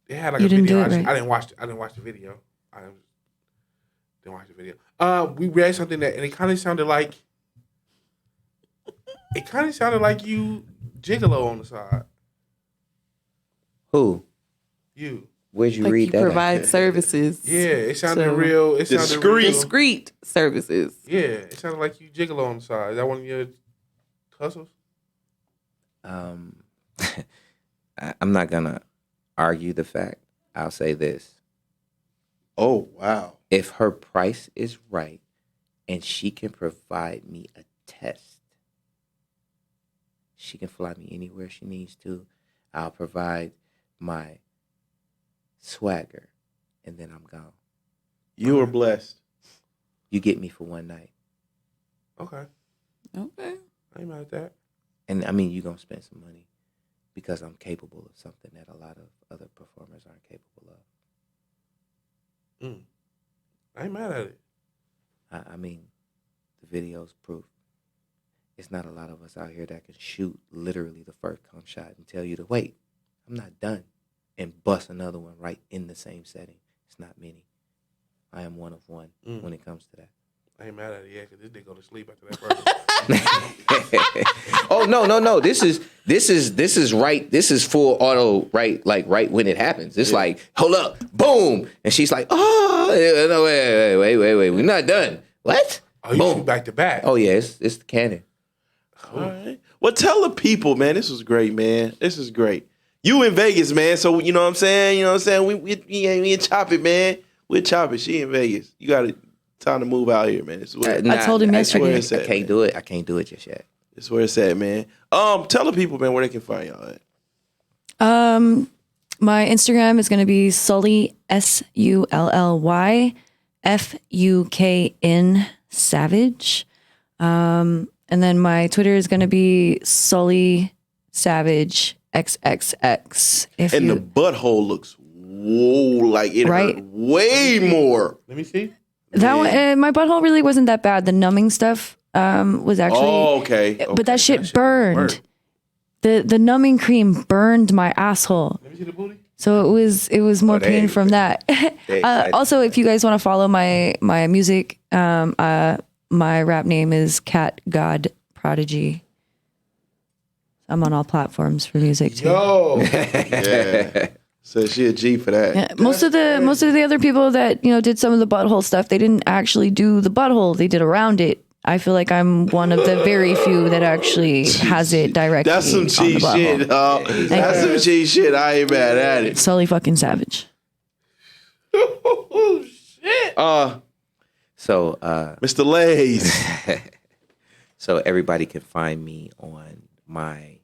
It had like You a didn't video. do it right. I didn't watch the video. I didn't watch the video. We read something and it kind of sounded like. It kind of sounded like you gigolo on the side. Who? You. Where'd you Like read you that? provide services. Yeah, it sounded So- real. It sounded Discreet. real. Discreet services. Yeah, it sounded like you gigolo on the side. Is that one of your hustles? I'm not gonna argue the fact. I'll say this: Oh, wow. if her price is right, and she can provide me a test, she can fly me anywhere she needs to. I'll provide my swagger, and then I'm gone. You are blessed. You get me for one night, Okay. Okay. I ain't mad at that. and I mean you're gonna spend some money because I'm capable of something that a lot of other performers aren't capable of. I ain't mad at it. I mean, the video's proof. It's not a lot of us out here that can shoot literally the first cum shot and tell you to wait. I'm not done, and bust another one right in the same setting. It's not many. I am one of one when it comes to that. I ain't mad at it, yeah, because this nigga go to sleep after that person. Oh no! This is right. This is full auto right, like right when it happens. It's like hold up, boom, and she's like, oh no, wait, we're not done. What? Oh, you shoot back to back. Oh yeah, it's the cannon. All right. Well, tell the people, man. This was great, man. This is great. You in Vegas, man. So you know what I'm saying. You know what I'm saying. We chop it, man. We'll chop it. She in Vegas. You got it. Time to move out here, man. This is where, I told him that's where yesterday. it's at, I can't man. do it. I can't do it just yet. This is where it's at, man. Tell the people, man, where they can find y'all at. My Instagram is going to be Sully, SULLY. FUKN Savage. And then my Twitter is going to be Sully Savage XXX. And the butthole looks like it hurt way more. Let me see. That one, my butthole really wasn't that bad. The numbing stuff was actually okay. But that shit burned. The numbing cream burned my asshole. Let me see the booty. So it was more pain from that. Also, if you guys want to follow my music, my rap name is Cat God Prodigy. I'm on all platforms for music too. Yo. Yeah. So she a G for that. Yeah, most of the other people that did some of the butthole stuff, they didn't actually do the butthole. They did around it. I feel like I'm one of the very few that actually has it directly. That's some G shit. That's some G shit. I ain't mad at it. Sully fucking Savage. Oh shit. So, Mr. Layz. so everybody can find me on my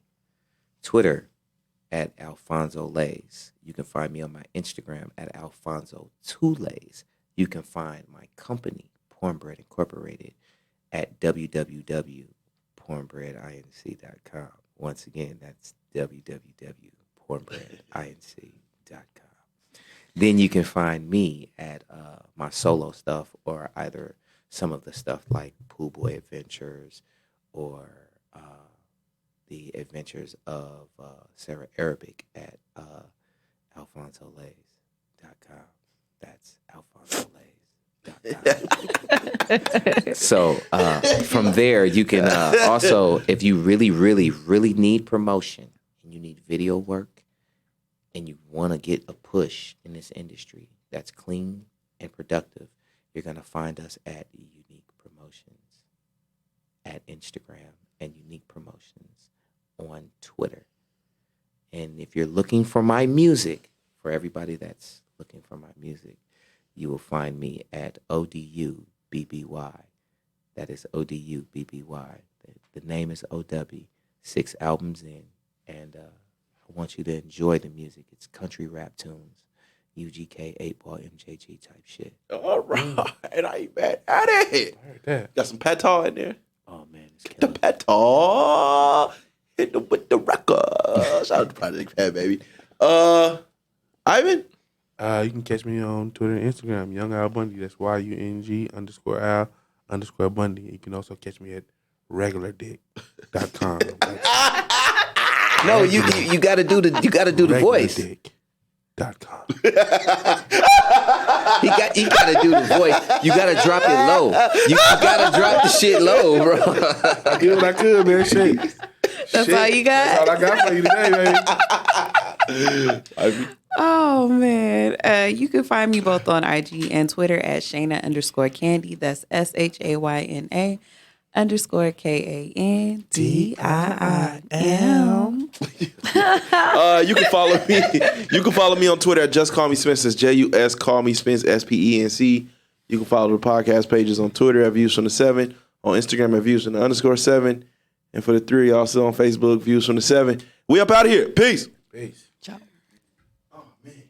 Twitter at Alphonso Layz. You can find me on my Instagram at Alphonso2Layz. You can find my company, Pornbred Incorporated, at www.pornbredinc.com. Once again, that's www.pornbredinc.com. Then you can find me at my solo stuff, or either some of the stuff like Pool Boy Adventures or the Adventures of Sarah Arabic at AlphonsoLays.com. That's AlphonsoLays.com. So from there, you can also, if you really, really, really need promotion and you need video work and you want to get a push in this industry that's clean and productive, you're going to find us at Unique Promotions at Instagram and Unique Promotions on Twitter. And if you're looking for my music, for everybody that's looking for my music, you will find me at ODUBBY. That is ODUBBY. The name is OW, 6 albums in. And I want you to enjoy the music. It's country rap tunes, UGK, 8-ball, MJG type shit. All right. I ain't mad at it. I heard that. Got some patar in there. Oh, man, it's The killing. patar. Hit them with the record. Shout out to Project Pat, baby. Ivan? You can catch me on Twitter and Instagram, Young Al Bundy. That's YUNG_Al_Bundy. You can also catch me at regulardick.com. No, you gotta do the voice. Regulardick.com. He gotta do the voice. You gotta drop it low. You gotta drop the shit low, bro. I did what I could, man. Shit. That's all you got? That's all I got for you today, baby. Oh man. You can find me both on IG and Twitter at Shayna_Candy. That's SHAYNA_KANDIIM. You can follow me. You can follow me on Twitter at Just Call Me Spence. That's JUS Call Me Spence SPENC. You can follow the podcast pages on Twitter at Views from the 7, on Instagram at Views from the _7, and for the 3 also on Facebook, Views from the 7. We up out of here. Peace. Peace. Ciao. Oh man.